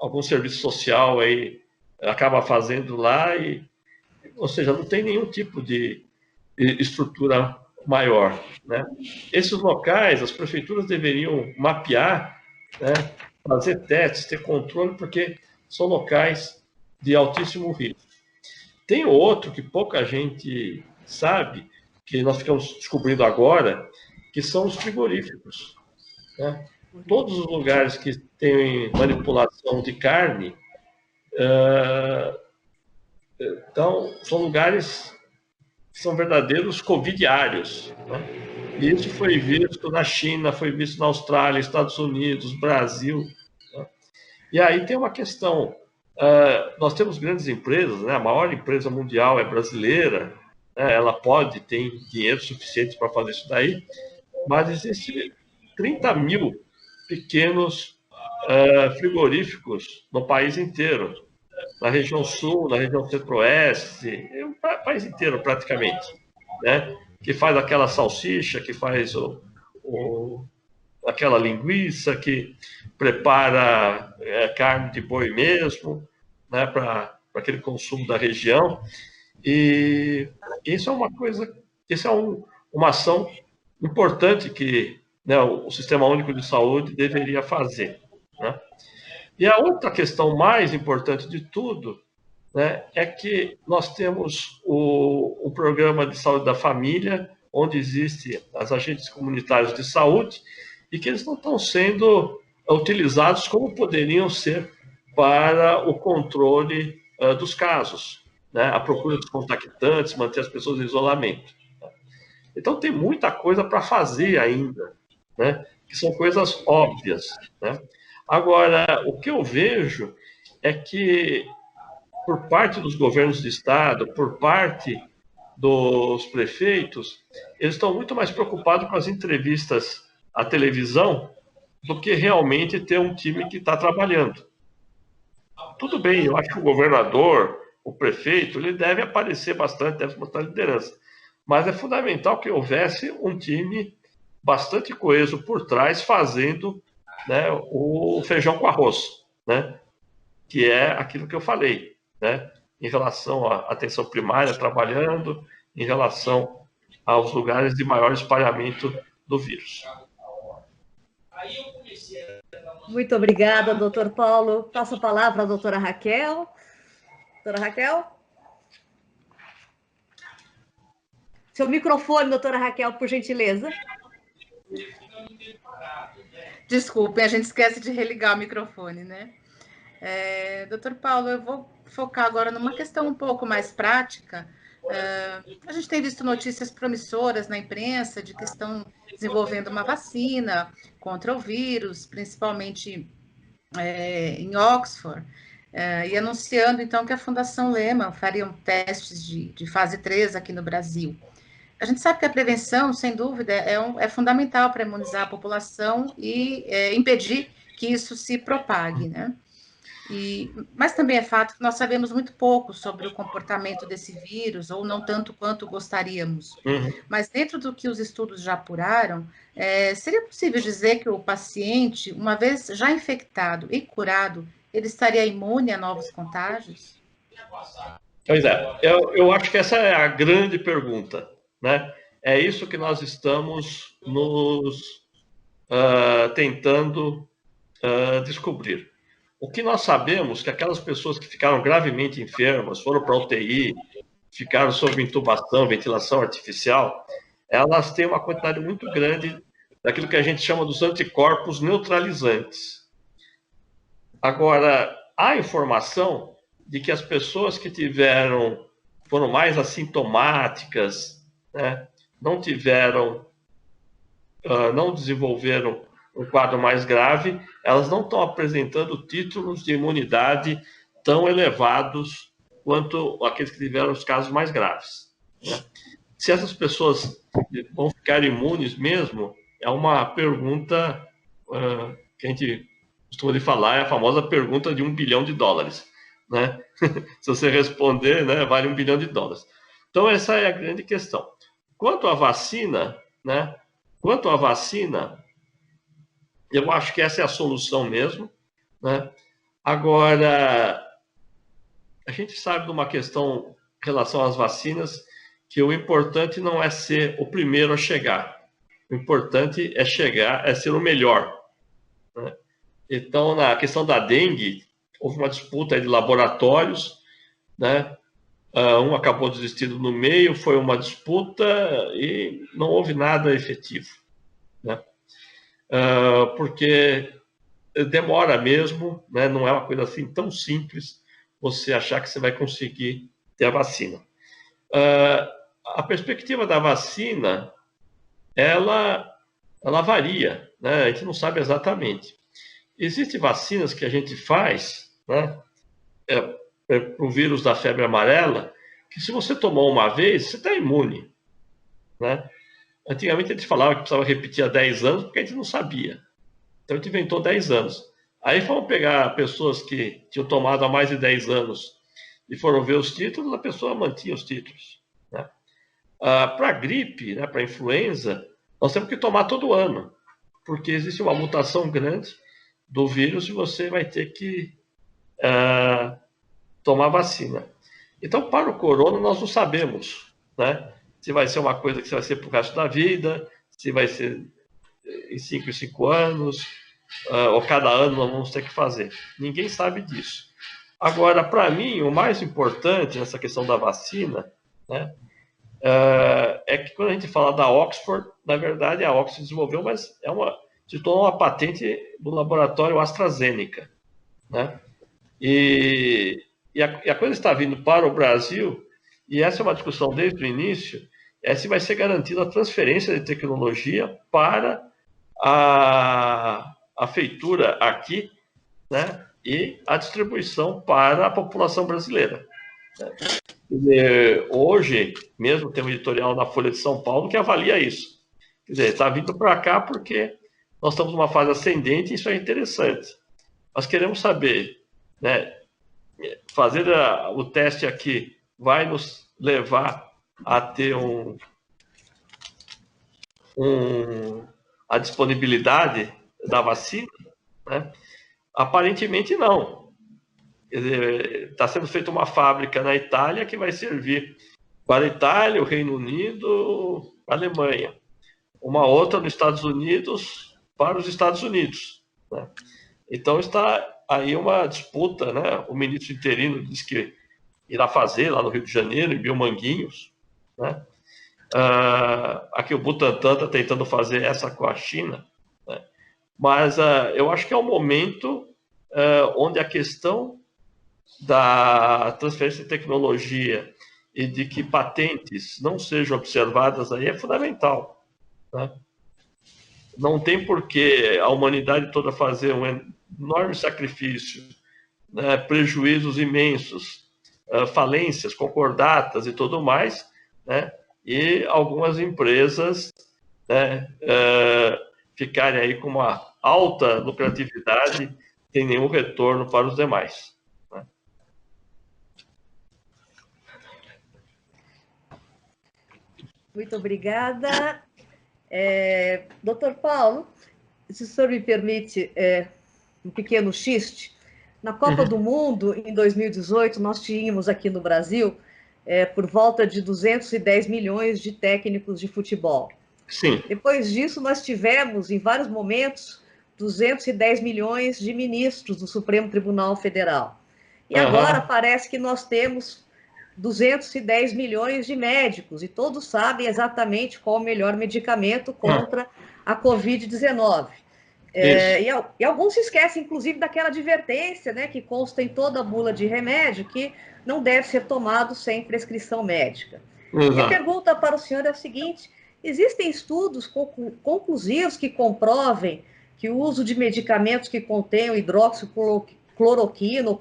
algum serviço social aí acaba fazendo lá, ou seja, não tem nenhum tipo de estrutura maior, né? Esses locais, as prefeituras deveriam mapear, né, fazer testes, ter controle, porque são locais de altíssimo risco. Tem outro que pouca gente sabe, que nós ficamos descobrindo agora, que são os frigoríficos, né? Todos os lugares que têm manipulação de carne Então, são lugares que são verdadeiros covidiários, né? E isso foi visto na China, foi visto na Austrália, Estados Unidos, Brasil, né? E aí tem uma questão, nós temos grandes empresas, né? A maior empresa mundial é brasileira, né? Ela pode, tem dinheiro suficiente para fazer isso daí, mas existem 30 mil pequenos frigoríficos no país inteiro, na região sul, na região centro-oeste, o país inteiro praticamente, né? Que faz aquela salsicha, que faz aquela linguiça, que prepara carne de boi mesmo, né? Para aquele consumo da região. E isso é uma coisa, isso é uma ação importante que, né, o Sistema Único de Saúde deveria fazer, né? E a outra questão mais importante de tudo, né, é que nós temos o programa de saúde da família, onde existem as agentes comunitários de saúde, e que eles não estão sendo utilizados como poderiam ser para o controle dos casos, né, a procura dos contactantes, manter as pessoas em isolamento. Então tem muita coisa para fazer ainda, né, que são coisas óbvias, né? Agora, o que eu vejo é que, por parte dos governos de estado, por parte dos prefeitos, eles estão muito mais preocupados com as entrevistas à televisão do que realmente ter um time que está trabalhando. Tudo bem, eu acho que o governador, o prefeito, ele deve aparecer bastante, deve mostrar liderança. Mas é fundamental que houvesse um time bastante coeso por trás, fazendo, né, o feijão com arroz, né, que é aquilo que eu falei, né, em relação à atenção primária trabalhando, em relação aos lugares de maior espalhamento do vírus. Muito obrigada, doutor Paulo. Passo a palavra à doutora Raquel. Doutora Raquel? Seu microfone, doutora Raquel, por gentileza. Desculpem, a gente esquece de religar o microfone, né? Doutor Paulo, eu vou focar agora numa questão um pouco mais prática. A gente tem visto notícias promissoras na imprensa de que estão desenvolvendo uma vacina contra o vírus, principalmente em Oxford, e anunciando então que a Fundação Lehman faria testes de fase 3 aqui no Brasil. A gente sabe que a prevenção, sem dúvida, é fundamental para imunizar a população e impedir que isso se propague, né? Mas também é fato que nós sabemos muito pouco sobre o comportamento desse vírus, ou não tanto quanto gostaríamos. Uhum. Mas dentro do que os estudos já apuraram, seria possível dizer que o paciente, uma vez já infectado e curado, ele estaria imune a novos contágios? Pois é, eu acho que essa é a grande pergunta, né? É isso que nós estamos nos tentando descobrir. O que nós sabemos é que aquelas pessoas que ficaram gravemente enfermas, foram para a UTI, ficaram sob intubação, ventilação artificial, elas têm uma quantidade muito grande daquilo que a gente chama dos anticorpos neutralizantes. Agora, há informação de que as pessoas que foram mais assintomáticas, né, não desenvolveram um quadro mais grave, elas não estão apresentando títulos de imunidade tão elevados quanto aqueles que tiveram os casos mais graves, né? Se essas pessoas vão ficar imunes mesmo, é uma pergunta que a gente costuma de falar, é a famosa pergunta de $1 bilhão, né? Se você responder, né, vale $1 bilhão. Então, essa é a grande questão. Quanto à vacina, né? Eu acho que essa é a solução mesmo, né? Agora, a gente sabe de uma questão em relação às vacinas, que o importante não é ser o primeiro a chegar. O importante é chegar, é ser o melhor, né? Então, na questão da dengue, houve uma disputa aí de laboratórios, né? Um acabou desistindo no meio, foi uma disputa e não houve nada efetivo, né? Porque demora mesmo, né? Não é uma coisa assim tão simples você achar que você vai conseguir ter a vacina. A perspectiva da vacina, ela varia, né? A gente não sabe exatamente. Existem vacinas que a gente faz, né, para o vírus da febre amarela, que se você tomou uma vez, você está imune, né? Antigamente a gente falava que precisava repetir há 10 anos, porque a gente não sabia. Então a gente inventou 10 anos. Aí fomos pegar pessoas que tinham tomado há mais de 10 anos e foram ver os títulos, a pessoa mantinha os títulos, né? Para gripe, né, para influenza, nós temos que tomar todo ano, porque existe uma mutação grande do vírus e você vai ter que tomar vacina. Então, para o corona, nós não sabemos, né, se vai ser uma coisa que vai ser para o resto da vida, se vai ser em 5 em 5 anos, ou cada ano nós vamos ter que fazer. Ninguém sabe disso. Agora, para mim, o mais importante nessa questão da vacina, né, é que quando a gente fala da Oxford, na verdade a Oxford desenvolveu, mas se tornou uma patente do laboratório AstraZeneca, né? E a coisa está vindo para o Brasil, e essa é uma discussão desde o início, se vai ser garantida a transferência de tecnologia para a feitura aqui, né? E a distribuição para a população brasileira, né? Hoje, mesmo tem um editorial na Folha de São Paulo que avalia isso. Quer dizer, está vindo para cá porque nós estamos numa fase ascendente e isso é interessante. Nós queremos saber, né, fazer o teste aqui vai nos levar a ter a disponibilidade da vacina, né? Aparentemente não. Está sendo feita uma fábrica na Itália que vai servir para a Itália, o Reino Unido, a Alemanha. Uma outra nos Estados Unidos para os Estados Unidos, né? Então está aí uma disputa, né? O ministro interino diz que irá fazer lá no Rio de Janeiro, em Biomanguinhos, né? Aqui o Butantan está tentando fazer essa com a China, né? Mas eu acho que é um momento onde a questão da transferência de tecnologia e de que patentes não sejam observadas aí é fundamental, né? Não tem por que a humanidade toda fazer um enorme sacrifício, né, prejuízos imensos, falências, concordatas e tudo mais, né, e algumas empresas, né, ficarem aí com uma alta lucratividade sem nenhum retorno para os demais. Muito obrigada. Doutor Paulo, se o senhor me permite um pequeno xiste, na Copa do Mundo, em 2018, nós tínhamos aqui no Brasil por volta de 210 milhões de técnicos de futebol. Sim. Depois disso, nós tivemos, em vários momentos, 210 milhões de ministros do Supremo Tribunal Federal. E agora parece que nós temos 210 milhões de médicos, e todos sabem exatamente qual o melhor medicamento contra a Covid-19. E alguns se esquecem, inclusive, daquela advertência, né, que consta em toda a bula de remédio, que não deve ser tomado sem prescrição médica. E a pergunta para o senhor é a seguinte: existem estudos conclusivos que comprovem que o uso de medicamentos que contenham hidroxicloroquina ou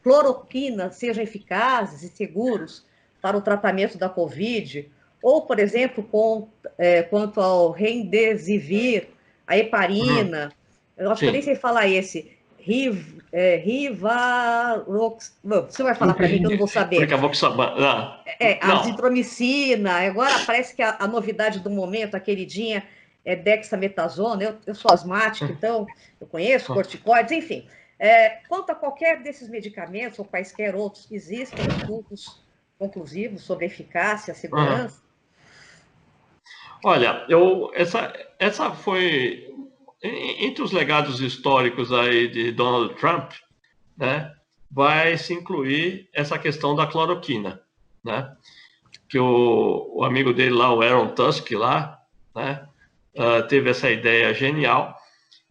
cloroquina sejam eficazes e seguros para o tratamento da Covid? Ou, por exemplo, quanto ao remdesivir, a heparina, eu acho que eu nem sei falar esse, Rivalox... Você vai falar para mim que eu não vou saber. Azitromicina. Agora parece que a novidade do momento, a queridinha, é dexametasona. Eu sou asmática, então eu conheço corticoides, enfim. Quanto a qualquer desses medicamentos ou quaisquer outros, existem estudos conclusivos sobre a eficácia, a segurança? Olha, essa foi entre os legados históricos aí de Donald Trump, né? Vai se incluir essa questão da cloroquina, né? Que o amigo dele lá, o Aaron Tusk lá, né? Teve essa ideia genial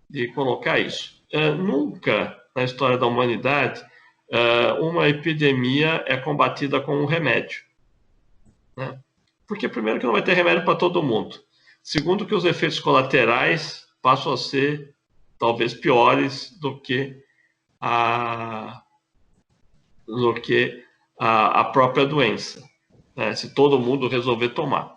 de colocar isso. Nunca na história da humanidade uma epidemia é combatida com um remédio, né? Porque, primeiro, que não vai ter remédio para todo mundo. Segundo, que os efeitos colaterais passam a ser, talvez, piores do que a própria doença, né? Se todo mundo resolver tomar.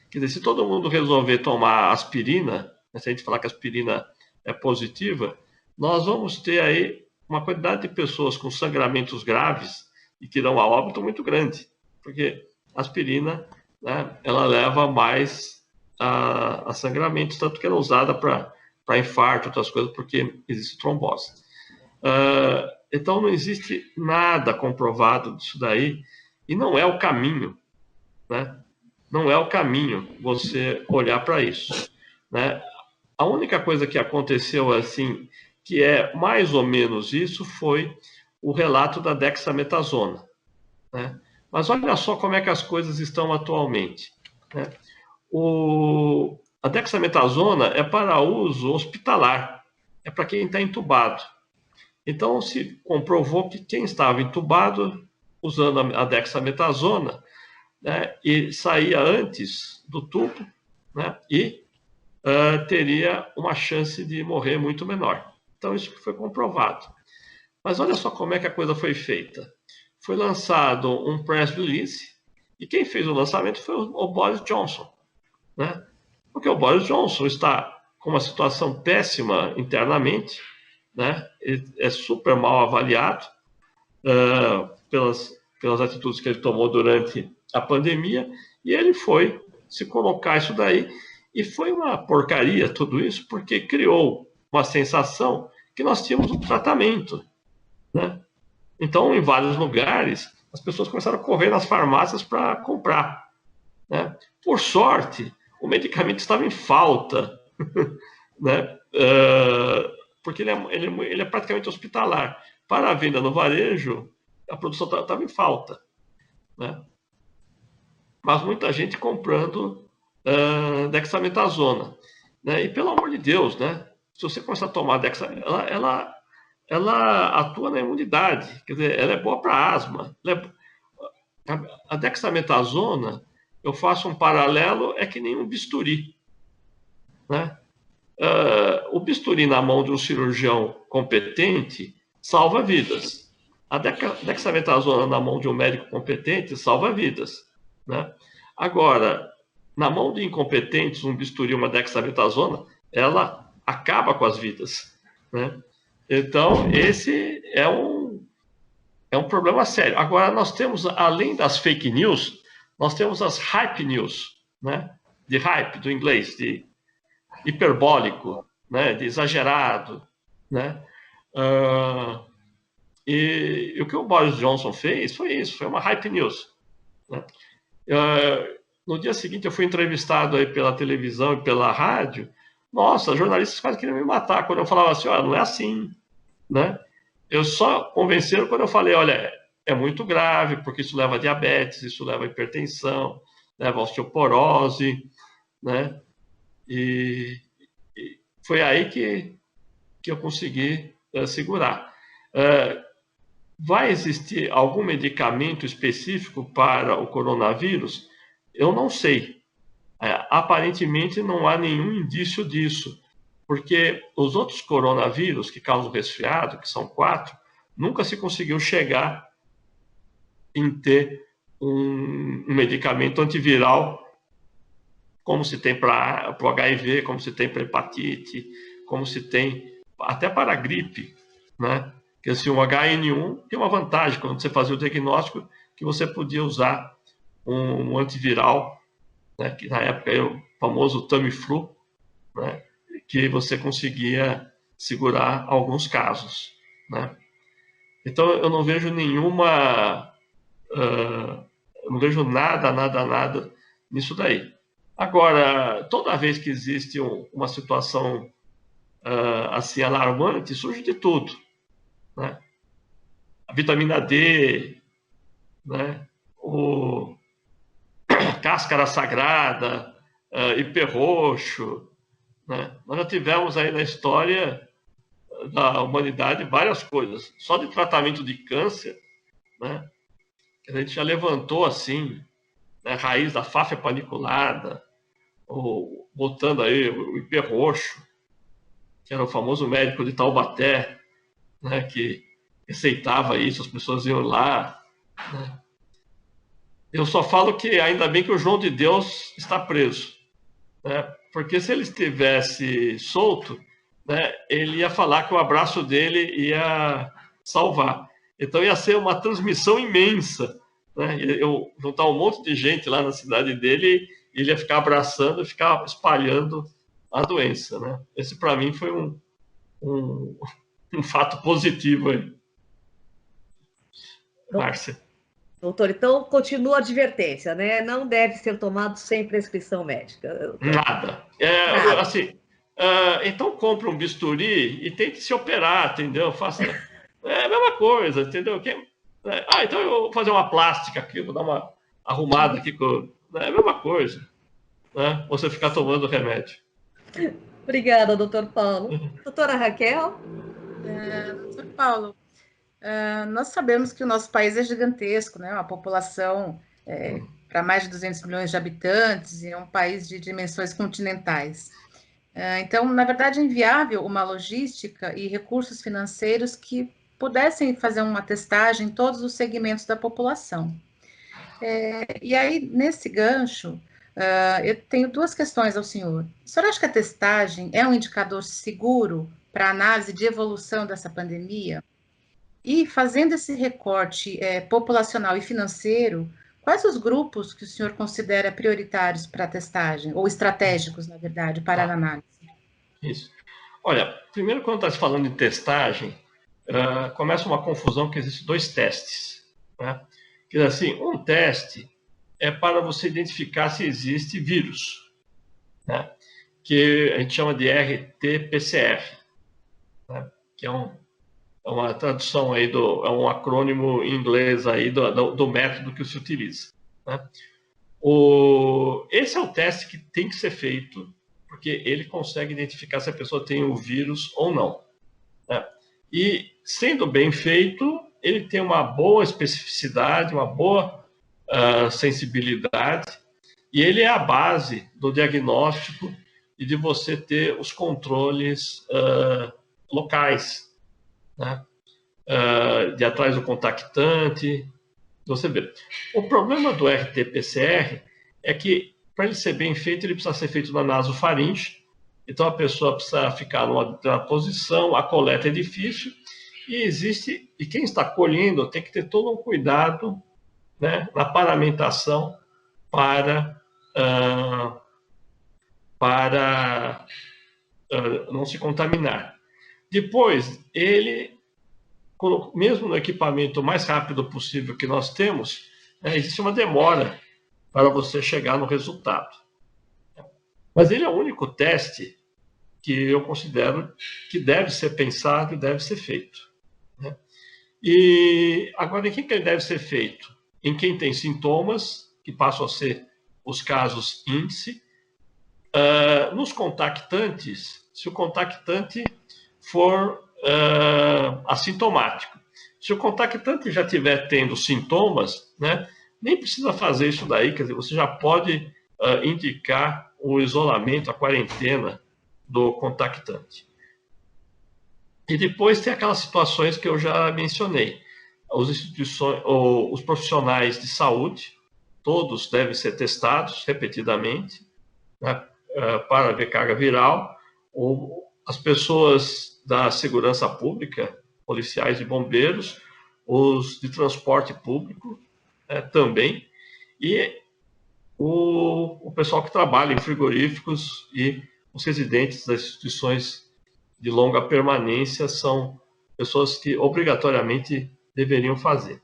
Quer dizer, se todo mundo resolver tomar aspirina, né, se a gente falar que a aspirina é positiva, nós vamos ter aí uma quantidade de pessoas com sangramentos graves e que irão a óbito muito grande, porque a aspirina, né, ela leva mais a sangramentos, tanto que ela é usada para infarto, outras coisas, porque existe trombose. Então, não existe nada comprovado disso daí, e não é o caminho, né? Não é o caminho você olhar para isso, né? A única coisa que aconteceu assim, que é mais ou menos isso, foi o relato da dexametasona, né? Mas olha só como é que as coisas estão atualmente, né? A dexametasona é para uso hospitalar, é para quem está entubado. Então, se comprovou que quem estava entubado, usando a dexametasona, né, e saía antes do tubo, né, e teria uma chance de morrer muito menor. Então, isso foi comprovado. Mas olha só como é que a coisa foi feita. Foi lançado um press release, e quem fez o lançamento foi o Boris Johnson, né? Porque o Boris Johnson está com uma situação péssima internamente, né? Ele é super mal avaliado pelas atitudes que ele tomou durante a pandemia, e ele foi se colocar isso daí, e foi uma porcaria tudo isso, porque criou uma sensação que nós tínhamos um tratamento, né? Então, em vários lugares, as pessoas começaram a correr nas farmácias para comprar, né? Por sorte, o medicamento estava em falta, né? Porque ele é praticamente hospitalar. Para a venda no varejo, a produção estava em falta, né? Mas muita gente comprando dexametasona, né? E pelo amor de Deus, né? Se você começar a tomar dexametasona, ela atua na imunidade, quer dizer, ela é boa para asma. A dexametasona, eu faço um paralelo, é que nem um bisturi, né? O bisturi na mão de um cirurgião competente salva vidas. A dexametasona na mão de um médico competente salva vidas, né? Agora, na mão de incompetentes, um bisturi, uma dexametasona, ela acaba com as vidas, né? Então, esse é um problema sério. Agora, nós temos, além das fake news, nós temos as hype news, né? De hype, do inglês, de hiperbólico, né? De exagerado, né? E o que o Boris Johnson fez foi isso, foi uma hype news, né? No dia seguinte, eu fui entrevistado aí pela televisão e pela rádio. Nossa, jornalistas quase queriam me matar quando eu falava assim, olha, não é assim, né? Eu só convenceram quando eu falei, olha, é muito grave, porque isso leva a diabetes, isso leva a hipertensão, leva a osteoporose, né? E foi aí que eu consegui segurar. Vai existir algum medicamento específico para o coronavírus? Eu não sei. Aparentemente não há nenhum indício disso, porque os outros coronavírus que causam resfriado, que são 4, nunca se conseguiu chegar em ter um medicamento antiviral, como se tem para o HIV, como se tem para hepatite, como se tem até para a gripe, né? Que assim, o HN1 tem uma vantagem quando você fazia o diagnóstico, que você podia usar um antiviral, né? Que na época era o famoso Tamiflu, né? Que você conseguia segurar alguns casos, né? Então eu não vejo eu não vejo nada nisso daí. Agora, toda vez que existe uma situação assim alarmante, surge de tudo, né? A vitamina D, né? Cáscara sagrada, IP roxo, né? Nós já tivemos aí na história da humanidade várias coisas. Só de tratamento de câncer, né, a gente já levantou assim, né, a raiz da fáfia paniculada, ou botando aí o ipê roxo, que era o famoso médico de Taubaté, né, que receitava isso, as pessoas iam lá, né. Eu só falo que ainda bem que o João de Deus está preso, né, porque se ele estivesse solto, né, ele ia falar que o abraço dele ia salvar. Então ia ser uma transmissão imensa, né? Eu juntar um monte de gente lá na cidade dele, e ele ia ficar abraçando e ficar espalhando a doença, né? Esse para mim foi um fato positivo aí. Márcia. Doutor, então continua a advertência, né? Não deve ser tomado sem prescrição médica. Nada. Nada. Assim, então compre um bisturi e tente se operar, entendeu? Faça. É a mesma coisa, entendeu? Então eu vou fazer uma plástica aqui, vou dar uma arrumada aqui. É a mesma coisa, né? Você ficar tomando remédio. Obrigada, doutor Paulo. Doutora Raquel? Doutor Paulo, nós sabemos que o nosso país é gigantesco, né? Uma população para mais de 200 milhões de habitantes e é um país de dimensões continentais. Então, na verdade, é inviável uma logística e recursos financeiros que pudessem fazer uma testagem em todos os segmentos da população. E aí, nesse gancho, eu tenho duas questões ao senhor. O senhor acha que a testagem é um indicador seguro para análise de evolução dessa pandemia? E fazendo esse recorte populacional e financeiro, quais os grupos que o senhor considera prioritários para a testagem, ou estratégicos, na verdade, para a análise? Isso. Olha, primeiro, quando está se falando em testagem, começa uma confusão que existem dois testes, né? Quer dizer assim, um teste é para você identificar se existe vírus, né? Que a gente chama de RT-PCR, né? Que é uma tradução aí é um acrônimo em inglês aí do método que se utiliza, né? Esse é o teste que tem que ser feito, porque ele consegue identificar se a pessoa tem o vírus ou não, né? E, sendo bem feito, ele tem uma boa especificidade, uma boa sensibilidade, e ele é a base do diagnóstico e de você ter os controles locais, né? De atrás do contactante, você vê. O problema do RT-PCR é que, para ele ser bem feito, ele precisa ser feito na nasofaringe. Então, a pessoa precisa ficar numa determinada posição, a coleta é difícil, e quem está colhendo tem que ter todo um cuidado, né, na paramentação para não se contaminar. Depois, mesmo no equipamento mais rápido possível que nós temos, existe uma demora para você chegar no resultado. Mas ele é o único teste que eu considero que deve ser pensado e deve ser feito, né? E agora, em quem que ele deve ser feito? Em quem tem sintomas, que passam a ser os casos índice. Nos contactantes, se o contactante for assintomático. Se o contactante já estiver tendo sintomas, né, nem precisa fazer isso daí, quer dizer, você já pode indicar o isolamento, a quarentena do contactante. E depois tem aquelas situações que eu já mencionei. Os profissionais de saúde, todos devem ser testados repetidamente, né, para ver carga viral, ou as pessoas da segurança pública, policiais e bombeiros, os de transporte público também, e o pessoal que trabalha em frigoríficos e os residentes das instituições de longa permanência são pessoas que obrigatoriamente deveriam fazer.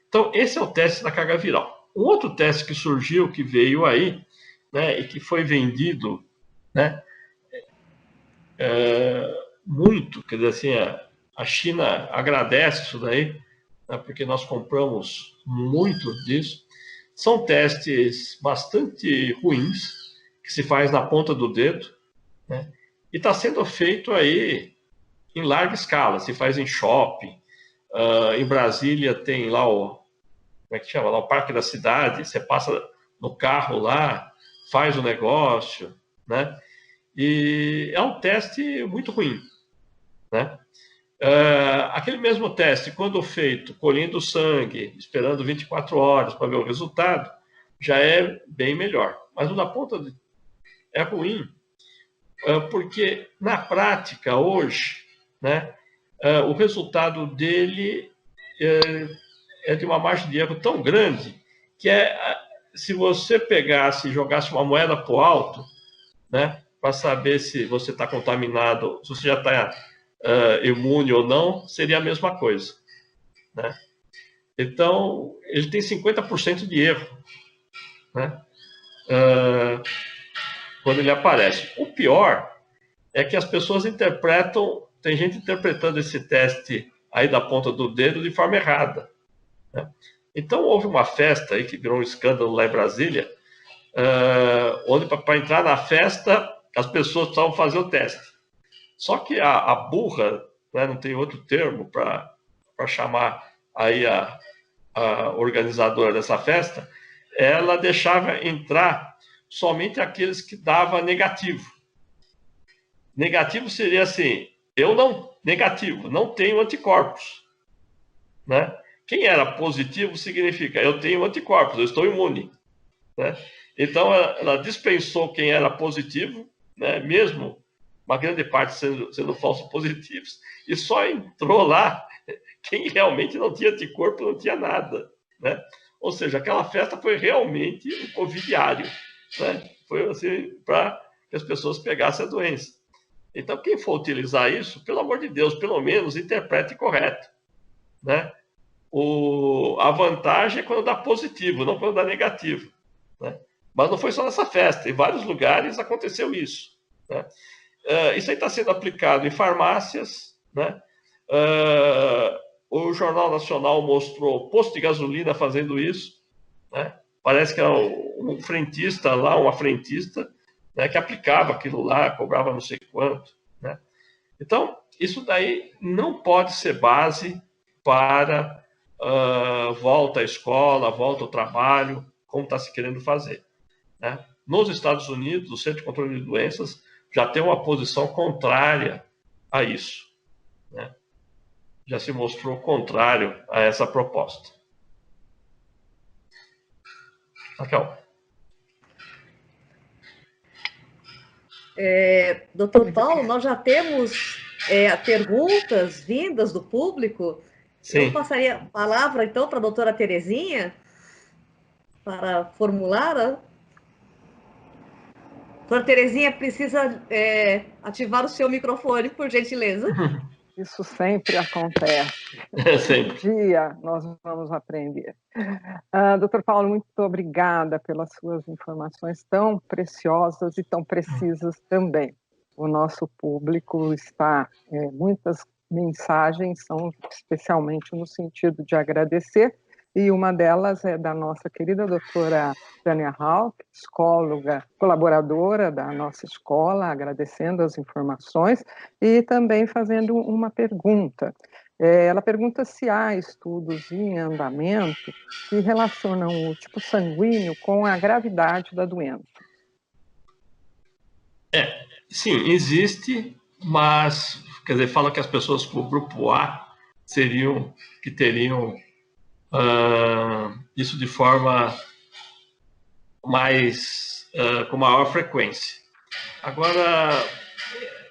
Então, esse é o teste da carga viral. Um outro teste que surgiu, que veio aí, né, e que foi vendido, né, muito, quer dizer assim, a China agradece isso daí, né, porque nós compramos muito disso. São testes bastante ruins, que se faz na ponta do dedo, né, e está sendo feito aí em larga escala, se faz em shopping. Em Brasília tem lá como é que chama? Lá o Parque da Cidade, você passa no carro lá, faz o negócio, né? E é um teste muito ruim, né? Aquele mesmo teste, quando feito, colhendo sangue, esperando 24 horas para ver o resultado, já é bem melhor. Mas o da ponta é ruim, porque na prática, hoje, né, o resultado dele é de uma margem de erro tão grande que se você pegasse e jogasse uma moeda para o alto, né, para saber se você está contaminado, se você já está imune ou não, seria a mesma coisa, né? Então, ele tem 50% de erro, né? Quando ele aparece. O pior é que as pessoas interpretam, tem gente interpretando esse teste aí da ponta do dedo de forma errada, né? Então, houve uma festa aí que virou um escândalo lá em Brasília, onde para entrar na festa as pessoas precisavam fazer o teste. Só que a burra, né, não tem outro termo para chamar aí a organizadora dessa festa, ela deixava entrar somente aqueles que dava negativo. Negativo seria assim, negativo, não tenho anticorpos, né? Quem era positivo significa, eu tenho anticorpos, eu estou imune, né? Então, ela dispensou quem era positivo, né, mesmo uma grande parte sendo falsos positivos, e só entrou lá quem realmente não tinha anticorpo, não tinha nada, né? Ou seja, aquela festa foi realmente um covidiário, né? Foi assim, para que as pessoas pegassem a doença. Então, quem for utilizar isso, pelo amor de Deus, pelo menos interprete correto, né? A vantagem é quando dá positivo, não quando dá negativo, né? Mas não foi só nessa festa, em vários lugares aconteceu isso, né? Isso aí está sendo aplicado em farmácias, né? O Jornal Nacional mostrou posto de gasolina fazendo isso, né? Parece que era um frentista lá, uma frentista, né, que aplicava aquilo lá, cobrava não sei quanto, né? Então, isso daí não pode ser base para volta à escola, volta ao trabalho, como está se querendo fazer, né? Nos Estados Unidos, o Centro de Controle de Doenças já tem uma posição contrária a isso, né? Já se mostrou contrário a essa proposta. Raquel. Doutor Paulo, nós já temos perguntas vindas do público. Sim. Eu passaria a palavra, então, para a doutora Terezinha, para formular. Doutora Terezinha precisa ativar o seu microfone, por gentileza. Isso sempre acontece. Sempre. Um dia nós vamos aprender. Doutor Paulo, muito obrigada pelas suas informações tão preciosas e tão precisas também. O nosso público está, muitas mensagens são especialmente no sentido de agradecer, e uma delas é da nossa querida doutora Tânia Hauck, psicóloga, colaboradora da nossa escola, agradecendo as informações e também fazendo uma pergunta. Ela pergunta se há estudos em andamento que relacionam o tipo sanguíneo com a gravidade da doença. Sim, existe, mas, quer dizer, fala que as pessoas com o grupo A teriam isso de forma com maior frequência. Agora,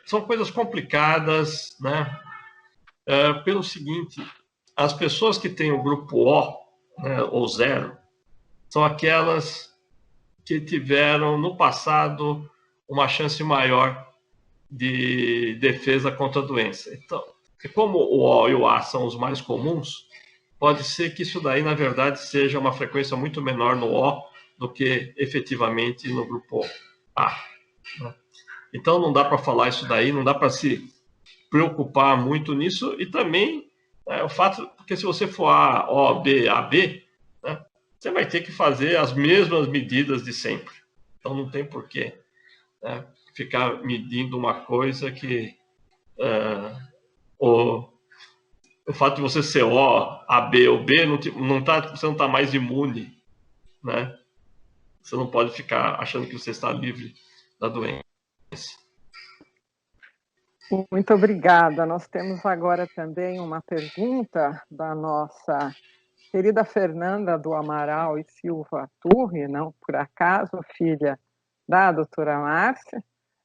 são coisas complicadas, né? Pelo seguinte, as pessoas que têm o grupo O, né, ou 0, são aquelas que tiveram no passado uma chance maior de defesa contra a doença. Então, como o O e o A são os mais comuns, pode ser que isso daí, na verdade, seja uma frequência muito menor no O do que efetivamente no grupo A, né? Então, não dá para falar isso daí, não dá para se preocupar muito nisso, e também o fato, porque se você for A, O, B, AB, né, você vai ter que fazer as mesmas medidas de sempre. Então, não tem porquê, né, ficar medindo uma coisa que o fato de você ser O, A, B ou B, você não está mais imune, né? Você não pode ficar achando que você está livre da doença. Muito obrigada. Nós temos agora também uma pergunta da nossa querida Fernanda do Amaral e Silva Turri, não por acaso, filha da doutora Márcia,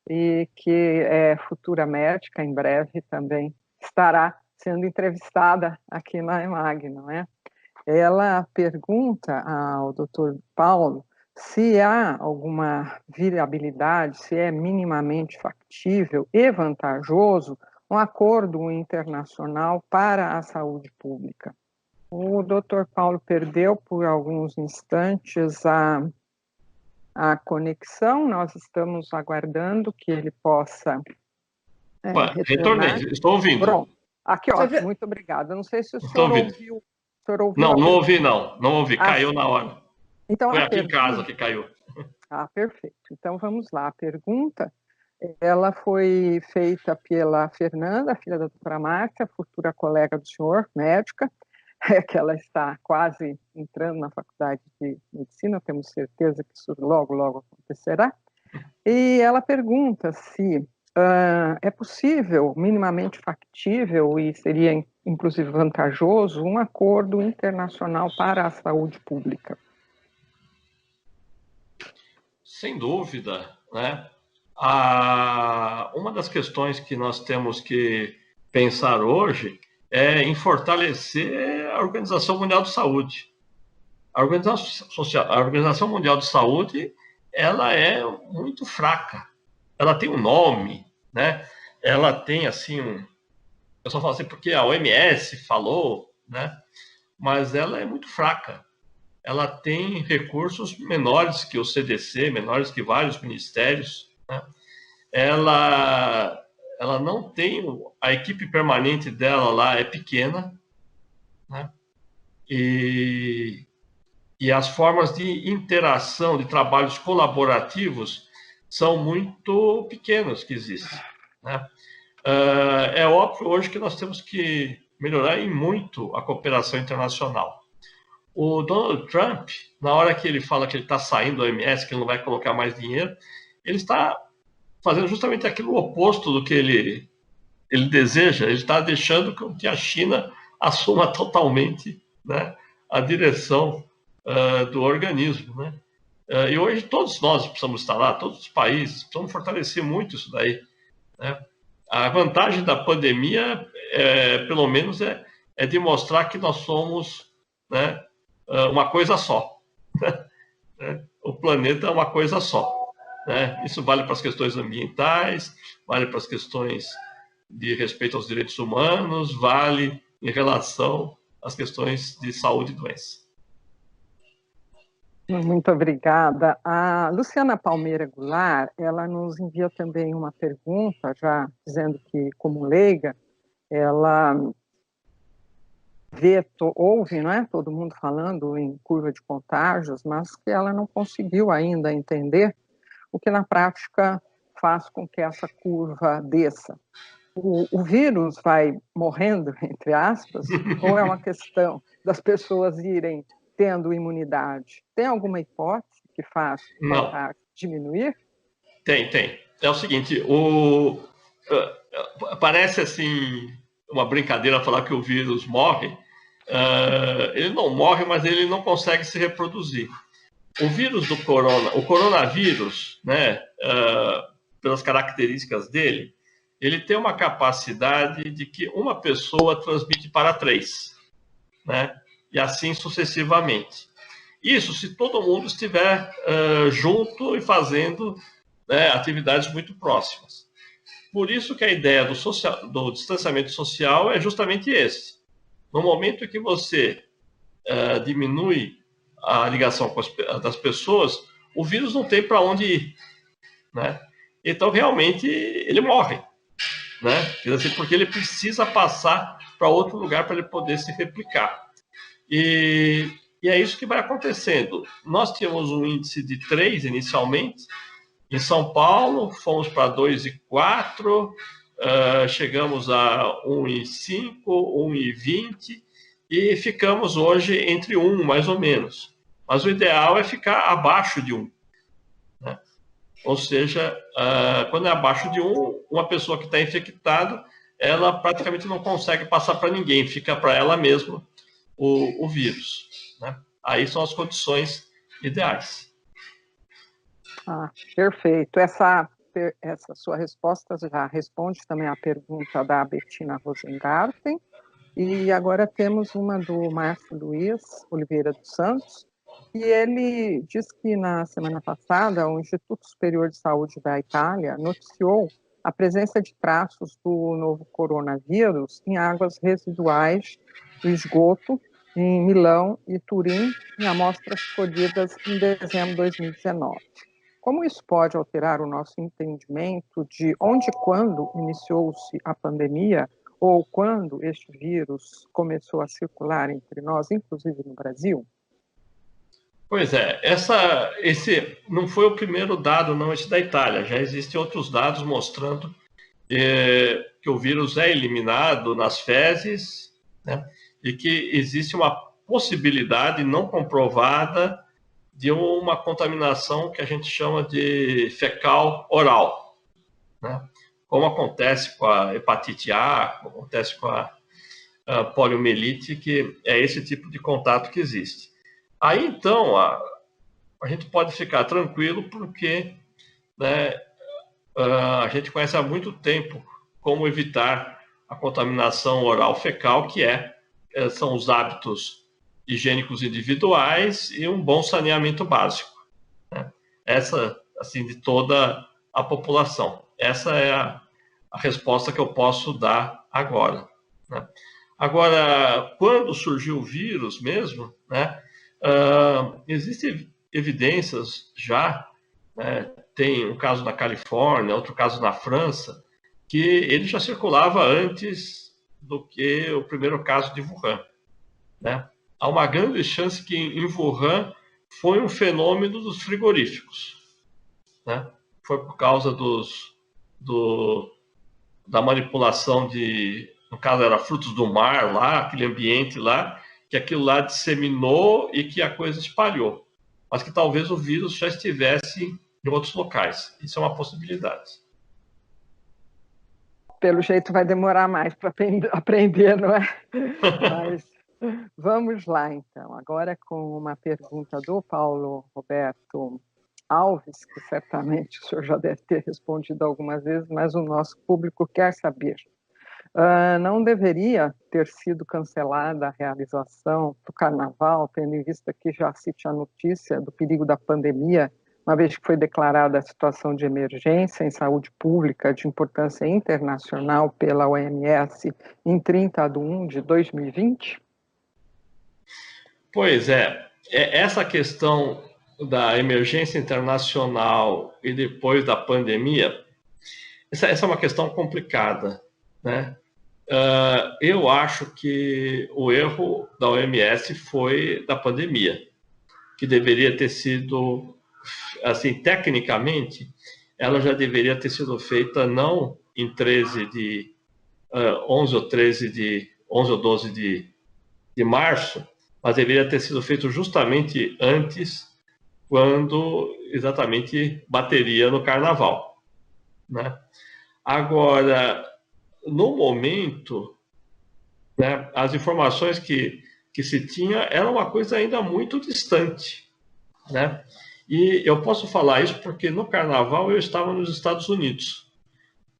e que é futura médica, em breve também estará sendo entrevistada aqui na EMAG, não é? Ela pergunta ao doutor Paulo se há alguma viabilidade, se é minimamente factível e vantajoso um acordo internacional para a saúde pública. O doutor Paulo perdeu por alguns instantes a conexão, nós estamos aguardando que ele possa retornei, estou ouvindo. Pronto, aqui ótimo, muito obrigada. Não sei se o senhor ouviu. Não ouvi não, não ouvi, caiu na hora. Então, foi aqui em casa que caiu. Ah, perfeito. Então vamos lá, a pergunta, ela foi feita pela Fernanda, filha da doutora Márcia, futura colega do senhor, médica, que ela está quase entrando na faculdade de medicina, temos certeza que isso logo, logo acontecerá. E ela pergunta se é possível, minimamente factível e seria inclusive vantajoso, um acordo internacional para a saúde pública. Sem dúvida, né? Uma das questões que nós temos que pensar hoje é em fortalecer a Organização Mundial de Saúde. A Organização Mundial de Saúde, ela é muito fraca. Ela tem um nome, né? Ela tem, assim, eu só falo assim porque a OMS falou, né? Mas ela é muito fraca. Ela tem recursos menores que o CDC, menores que vários ministérios, né? Ela não tem, a equipe permanente dela lá é pequena, né? E as formas de interação, de trabalhos colaborativos são muito pequenos que existem, né? É óbvio hoje que nós temos que melhorar em muito a cooperação internacional. O Donald Trump, na hora que ele fala que ele está saindo da OMS, que ele não vai colocar mais dinheiro, ele está fazendo justamente aquilo oposto do que ele deseja. Ele está deixando que a China assuma totalmente, né, a direção do organismo, né? E hoje todos nós precisamos estar lá, todos os países, precisamos fortalecer muito isso daí, né? A vantagem da pandemia, pelo menos, é de mostrar que nós somos, né, uma coisa só. O planeta é uma coisa só, né? Isso vale para as questões ambientais, vale para as questões de respeito aos direitos humanos, vale em relação às questões de saúde e doença. Muito obrigada. A Luciana Palmeira Goulart, ela nos envia também uma pergunta, já dizendo que, como leiga, ela ouve, não é, todo mundo falando em curva de contágios, mas que ela não conseguiu ainda entender o que na prática faz com que essa curva desça. O vírus vai morrendo, entre aspas, ou é uma questão das pessoas irem tendo imunidade? Tem alguma hipótese que faz diminuir? Tem. É o seguinte, parece assim uma brincadeira falar que o vírus morre. Ele não morre, mas ele não consegue se reproduzir. O vírus do o coronavírus, né, pelas características dele, ele tem uma capacidade de que uma pessoa transmite para 3, né? E assim sucessivamente. Isso se todo mundo estiver junto e fazendo, né, atividades muito próximas. Por isso que a ideia do distanciamento social é justamente esse. No momento que você diminui a ligação das pessoas, o vírus não tem para onde ir, né? Então, realmente, ele morre, né? Porque ele precisa passar para outro lugar para ele poder se replicar. E é isso que vai acontecendo. Nós tínhamos um índice de 3 inicialmente. Em São Paulo, fomos para 2,4. chegamos a 1,5, 1,20 e ficamos hoje entre 1, mais ou menos. Mas o ideal é ficar abaixo de 1. Né? Ou seja, quando é abaixo de 1, uma pessoa que está infectada, ela praticamente não consegue passar para ninguém, fica para ela mesma o vírus. Né? Aí são as condições ideais. Perfeito. Essa sua resposta já responde também à pergunta da Bettina Rosengarten. E agora temos uma do Márcio Luiz Oliveira dos Santos, e ele diz que na semana passada o Instituto Superior de Saúde da Itália noticiou a presença de traços do novo coronavírus em águas residuais do esgoto em Milão e Turim, em amostras colhidas em dezembro de 2019. Como isso pode alterar o nosso entendimento de onde e quando iniciou-se a pandemia, ou quando este vírus começou a circular entre nós, inclusive no Brasil? Pois é, esse não foi o primeiro dado, não, esse da Itália. Já existem outros dados mostrando que o vírus é eliminado nas fezes, né, e que existe uma possibilidade não comprovada de uma contaminação que a gente chama de fecal oral, né? Como acontece com a hepatite A, como acontece com a poliomielite, que é esse tipo de contato que existe. Aí, então, a gente pode ficar tranquilo porque, né, a gente conhece há muito tempo como evitar a contaminação oral fecal, que são os hábitos higiênicos individuais e um bom saneamento básico. Né? Essa, assim, de toda a população. Essa é a resposta que eu posso dar agora. Né? Agora, quando surgiu o vírus mesmo, né, existem evidências já, né, tem um caso na Califórnia, outro caso na França, que ele já circulava antes do que o primeiro caso de Wuhan. Né? Há uma grande chance que em Wuhan foi um fenômeno dos frigoríficos. Né? Foi por causa da manipulação no caso era frutos do mar lá, aquele ambiente lá, que aquilo lá disseminou e que a coisa espalhou. Mas que talvez o vírus já estivesse em outros locais. Isso é uma possibilidade. Pelo jeito vai demorar mais para aprender, não é? Mas vamos lá, então. Agora com uma pergunta do Paulo Roberto Alves, que certamente o senhor já deve ter respondido algumas vezes, mas o nosso público quer saber. Não deveria ter sido cancelada a realização do Carnaval, tendo em vista que já se tinha notícia do perigo da pandemia, uma vez que foi declarada a situação de emergência em saúde pública de importância internacional pela OMS em 30/1 de 2020? Pois é, essa questão da emergência internacional e depois da pandemia, essa é uma questão complicada, né? Eu acho que o erro da OMS foi da pandemia, que deveria ter sido, assim, tecnicamente, ela já deveria ter sido feita não em 11 ou 12 de março, mas deveria ter sido feito justamente antes, quando exatamente bateria no Carnaval. Né? Agora, no momento, né, as informações que se tinha era uma coisa ainda muito distante. Né? E eu posso falar isso porque no Carnaval eu estava nos Estados Unidos.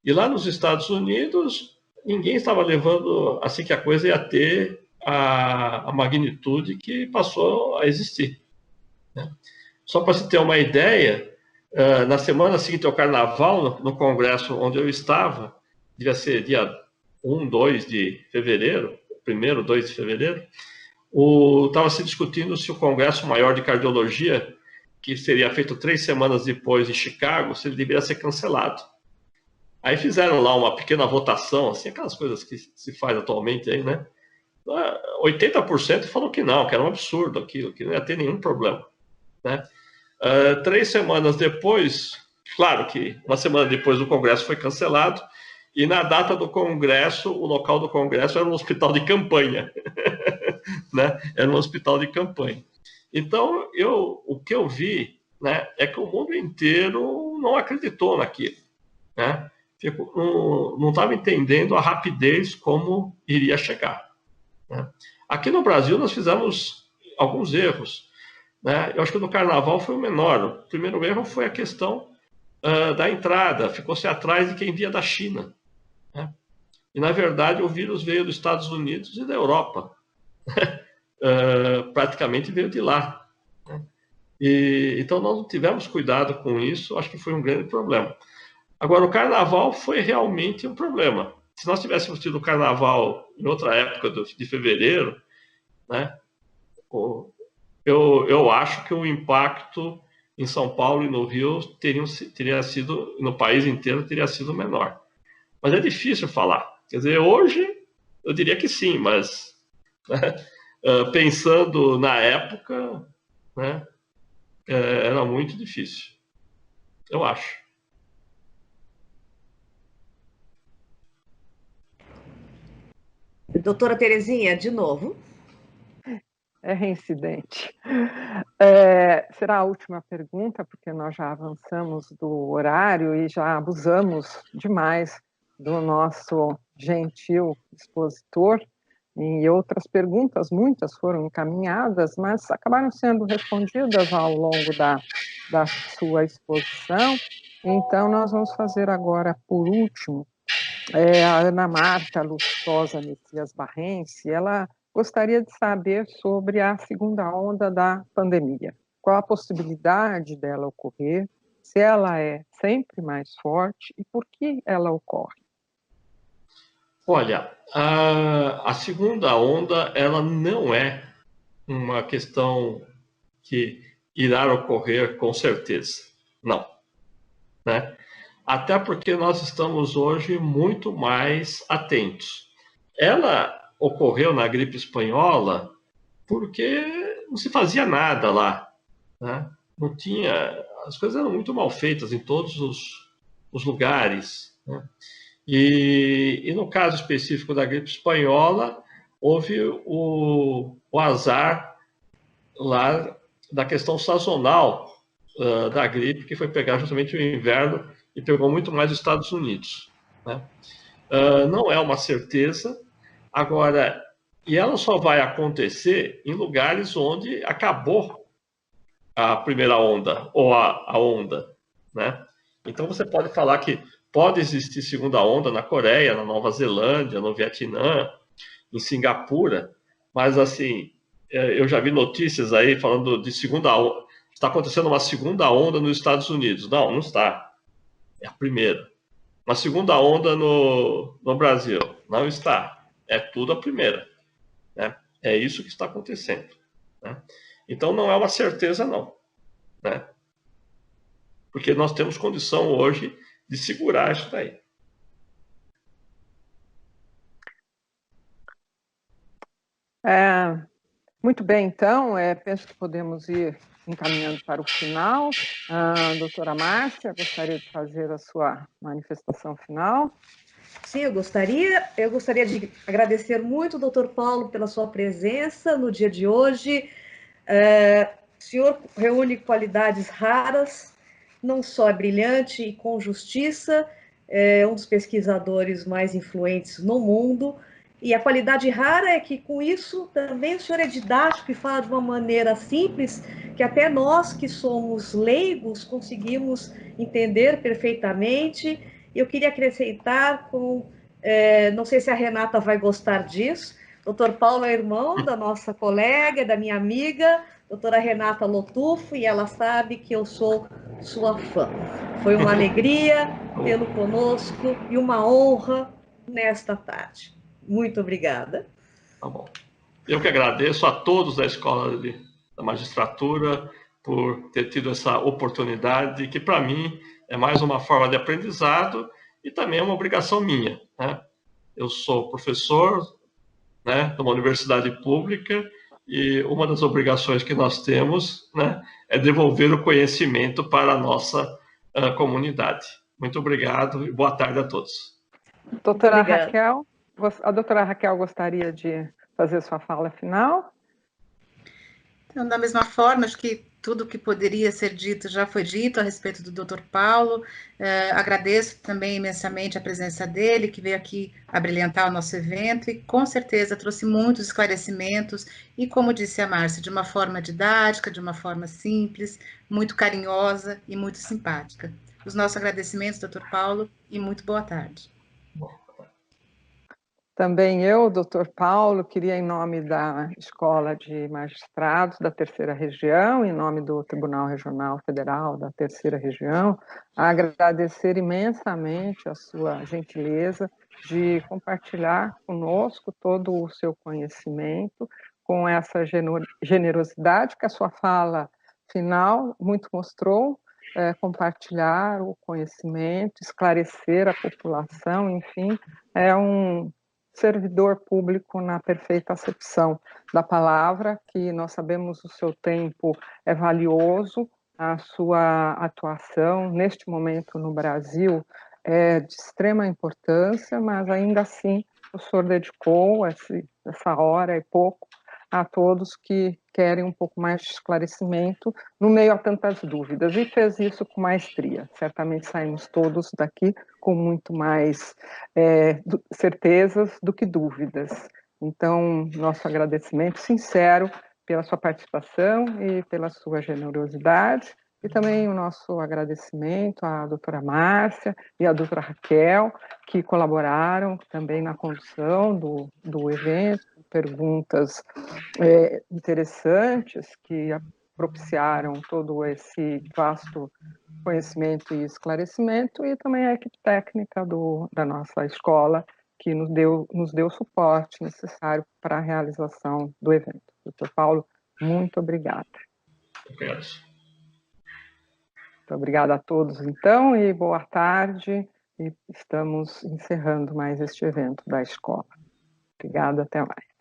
E lá nos Estados Unidos, ninguém estava levando assim que a coisa ia ter a magnitude que passou a existir. Né? Só para se ter uma ideia, na semana seguinte ao Carnaval, no congresso onde eu estava, devia ser dia 1, 2 de fevereiro, 1º, 2 de fevereiro, estava se discutindo se o Congresso Maior de Cardiologia, que seria feito 3 semanas depois em Chicago, se ele deveria ser cancelado. Aí fizeram lá uma pequena votação, assim, aquelas coisas que se faz atualmente aí, né? 80% falou que não, que era um absurdo aquilo, que não ia ter nenhum problema. Né? 3 semanas depois, claro que uma semana depois o Congresso foi cancelado, E na data do congresso, o local do congresso era um hospital de campanha. Né? Era um hospital de campanha. Então, o que eu vi, né, é que o mundo inteiro não acreditou naquilo. Né? Não estava entendendo a rapidez como iria chegar. Né? Aqui no Brasil, nós fizemos alguns erros. Né? Eu acho que no Carnaval foi o menor. O primeiro erro foi a questão da entrada. Ficou-se atrás de quem via da China. Né? E, na verdade, o vírus veio dos Estados Unidos e da Europa. Praticamente veio de lá. Né? Então, nós não tivemos cuidado com isso. Acho que foi um grande problema. Agora, o Carnaval foi realmente um problema. Se nós tivéssemos tido o Carnaval em outra época de fevereiro, né, eu acho que o impacto em São Paulo e no Rio teria sido, no país inteiro, teria sido menor. Mas é difícil falar. Quer dizer, hoje eu diria que sim, mas né, pensando na época, né, era muito difícil. Eu acho. Doutora Terezinha, de novo. É reincidente. Será a última pergunta, porque nós já avançamos do horário e já abusamos demais do nosso gentil expositor. E outras perguntas, muitas foram encaminhadas, mas acabaram sendo respondidas ao longo da sua exposição. Então, nós vamos fazer agora, por último, a Ana Marta Lustosa Messias Barrense. Ela gostaria de saber sobre a segunda onda da pandemia. Qual a possibilidade dela ocorrer, se ela é sempre mais forte e por que ela ocorre? Olha, a segunda onda, ela não é uma questão que irá ocorrer com certeza. Não. Né? Até porque nós estamos hoje muito mais atentos. Ela ocorreu na gripe espanhola porque não se fazia nada lá. Né? Não tinha, as coisas eram muito mal feitas em todos os lugares. Né? E no caso específico da gripe espanhola, houve o azar lá da questão sazonal da gripe, que foi pegar justamente o inverno e pegou muito mais os Estados Unidos. Né? Não é uma certeza. Agora, e ela só vai acontecer em lugares onde acabou a primeira onda, ou a onda. Né? Então, você pode falar que pode existir segunda onda na Coreia, na Nova Zelândia, no Vietnã, em Singapura, mas, assim, eu já vi notícias aí falando de segunda onda. Está acontecendo uma segunda onda nos Estados Unidos. Não, não está. É a primeira. Uma segunda onda no Brasil. Não está. É tudo a primeira. Né? É isso que está acontecendo. Né? Então, não é uma certeza, não. Né? Porque nós temos condição hoje de segurar isso daí. Muito bem, então, penso que podemos ir encaminhando para o final. Doutora Márcia, gostaria de fazer a sua manifestação final. Sim, eu gostaria de agradecer muito ao doutor Paulo pela sua presença no dia de hoje. O senhor reúne qualidades raras, não só é brilhante e com justiça, é um dos pesquisadores mais influentes no mundo, e a qualidade rara é que, com isso, também o senhor é didático e fala de uma maneira simples, que até nós que somos leigos conseguimos entender perfeitamente. Eu queria acrescentar não sei se a Renata vai gostar disso, doutor Paulo é irmão da nossa colega, da minha amiga, doutora Renata Lotufo, e ela sabe que eu sou sua fã. Foi uma alegria tê-lo conosco e uma honra nesta tarde. Muito obrigada. Tá bom. Eu que agradeço a todos da Escola da Magistratura por ter tido essa oportunidade, que para mim é mais uma forma de aprendizado e também é uma obrigação minha. Né? Eu sou professor, né, de uma universidade pública, e uma das obrigações que nós temos, né, é devolver o conhecimento para a nossa comunidade. Muito obrigado e boa tarde a todos. Doutora Obrigada. Raquel, a doutora Raquel gostaria de fazer sua fala final? Então, da mesma forma, acho que tudo que poderia ser dito já foi dito a respeito do Dr. Paulo. Agradeço também imensamente a presença dele, que veio aqui abrilhantar o nosso evento e com certeza trouxe muitos esclarecimentos e, como disse a Márcia, de uma forma didática, de uma forma simples, muito carinhosa e muito simpática. Os nossos agradecimentos, Dr. Paulo, e muito boa tarde. Também eu, doutor Paulo, queria, em nome da Escola de Magistrados da Terceira Região, em nome do Tribunal Regional Federal da Terceira Região, agradecer imensamente a sua gentileza de compartilhar conosco todo o seu conhecimento, com essa generosidade que a sua fala final muito mostrou, compartilhar o conhecimento, esclarecer a população, enfim, é um servidor público na perfeita acepção da palavra, que nós sabemos o seu tempo é valioso, a sua atuação neste momento no Brasil é de extrema importância, mas ainda assim o senhor dedicou essa hora e pouco a todos que querem um pouco mais de esclarecimento no meio a tantas dúvidas, e fez isso com maestria. Certamente saímos todos daqui com muito mais certezas do que dúvidas. Então, nosso agradecimento sincero pela sua participação e pela sua generosidade, e também o nosso agradecimento à doutora Márcia e à doutora Raquel, que colaboraram também na condução do evento, perguntas interessantes que propiciaram todo esse vasto conhecimento e esclarecimento, e também a equipe técnica da nossa escola, que nos deu o suporte necessário para a realização do evento. Doutor Paulo, muito obrigada. Obrigado. Muito obrigada a todos, então, e boa tarde. E estamos encerrando mais este evento da escola. Obrigada, até mais.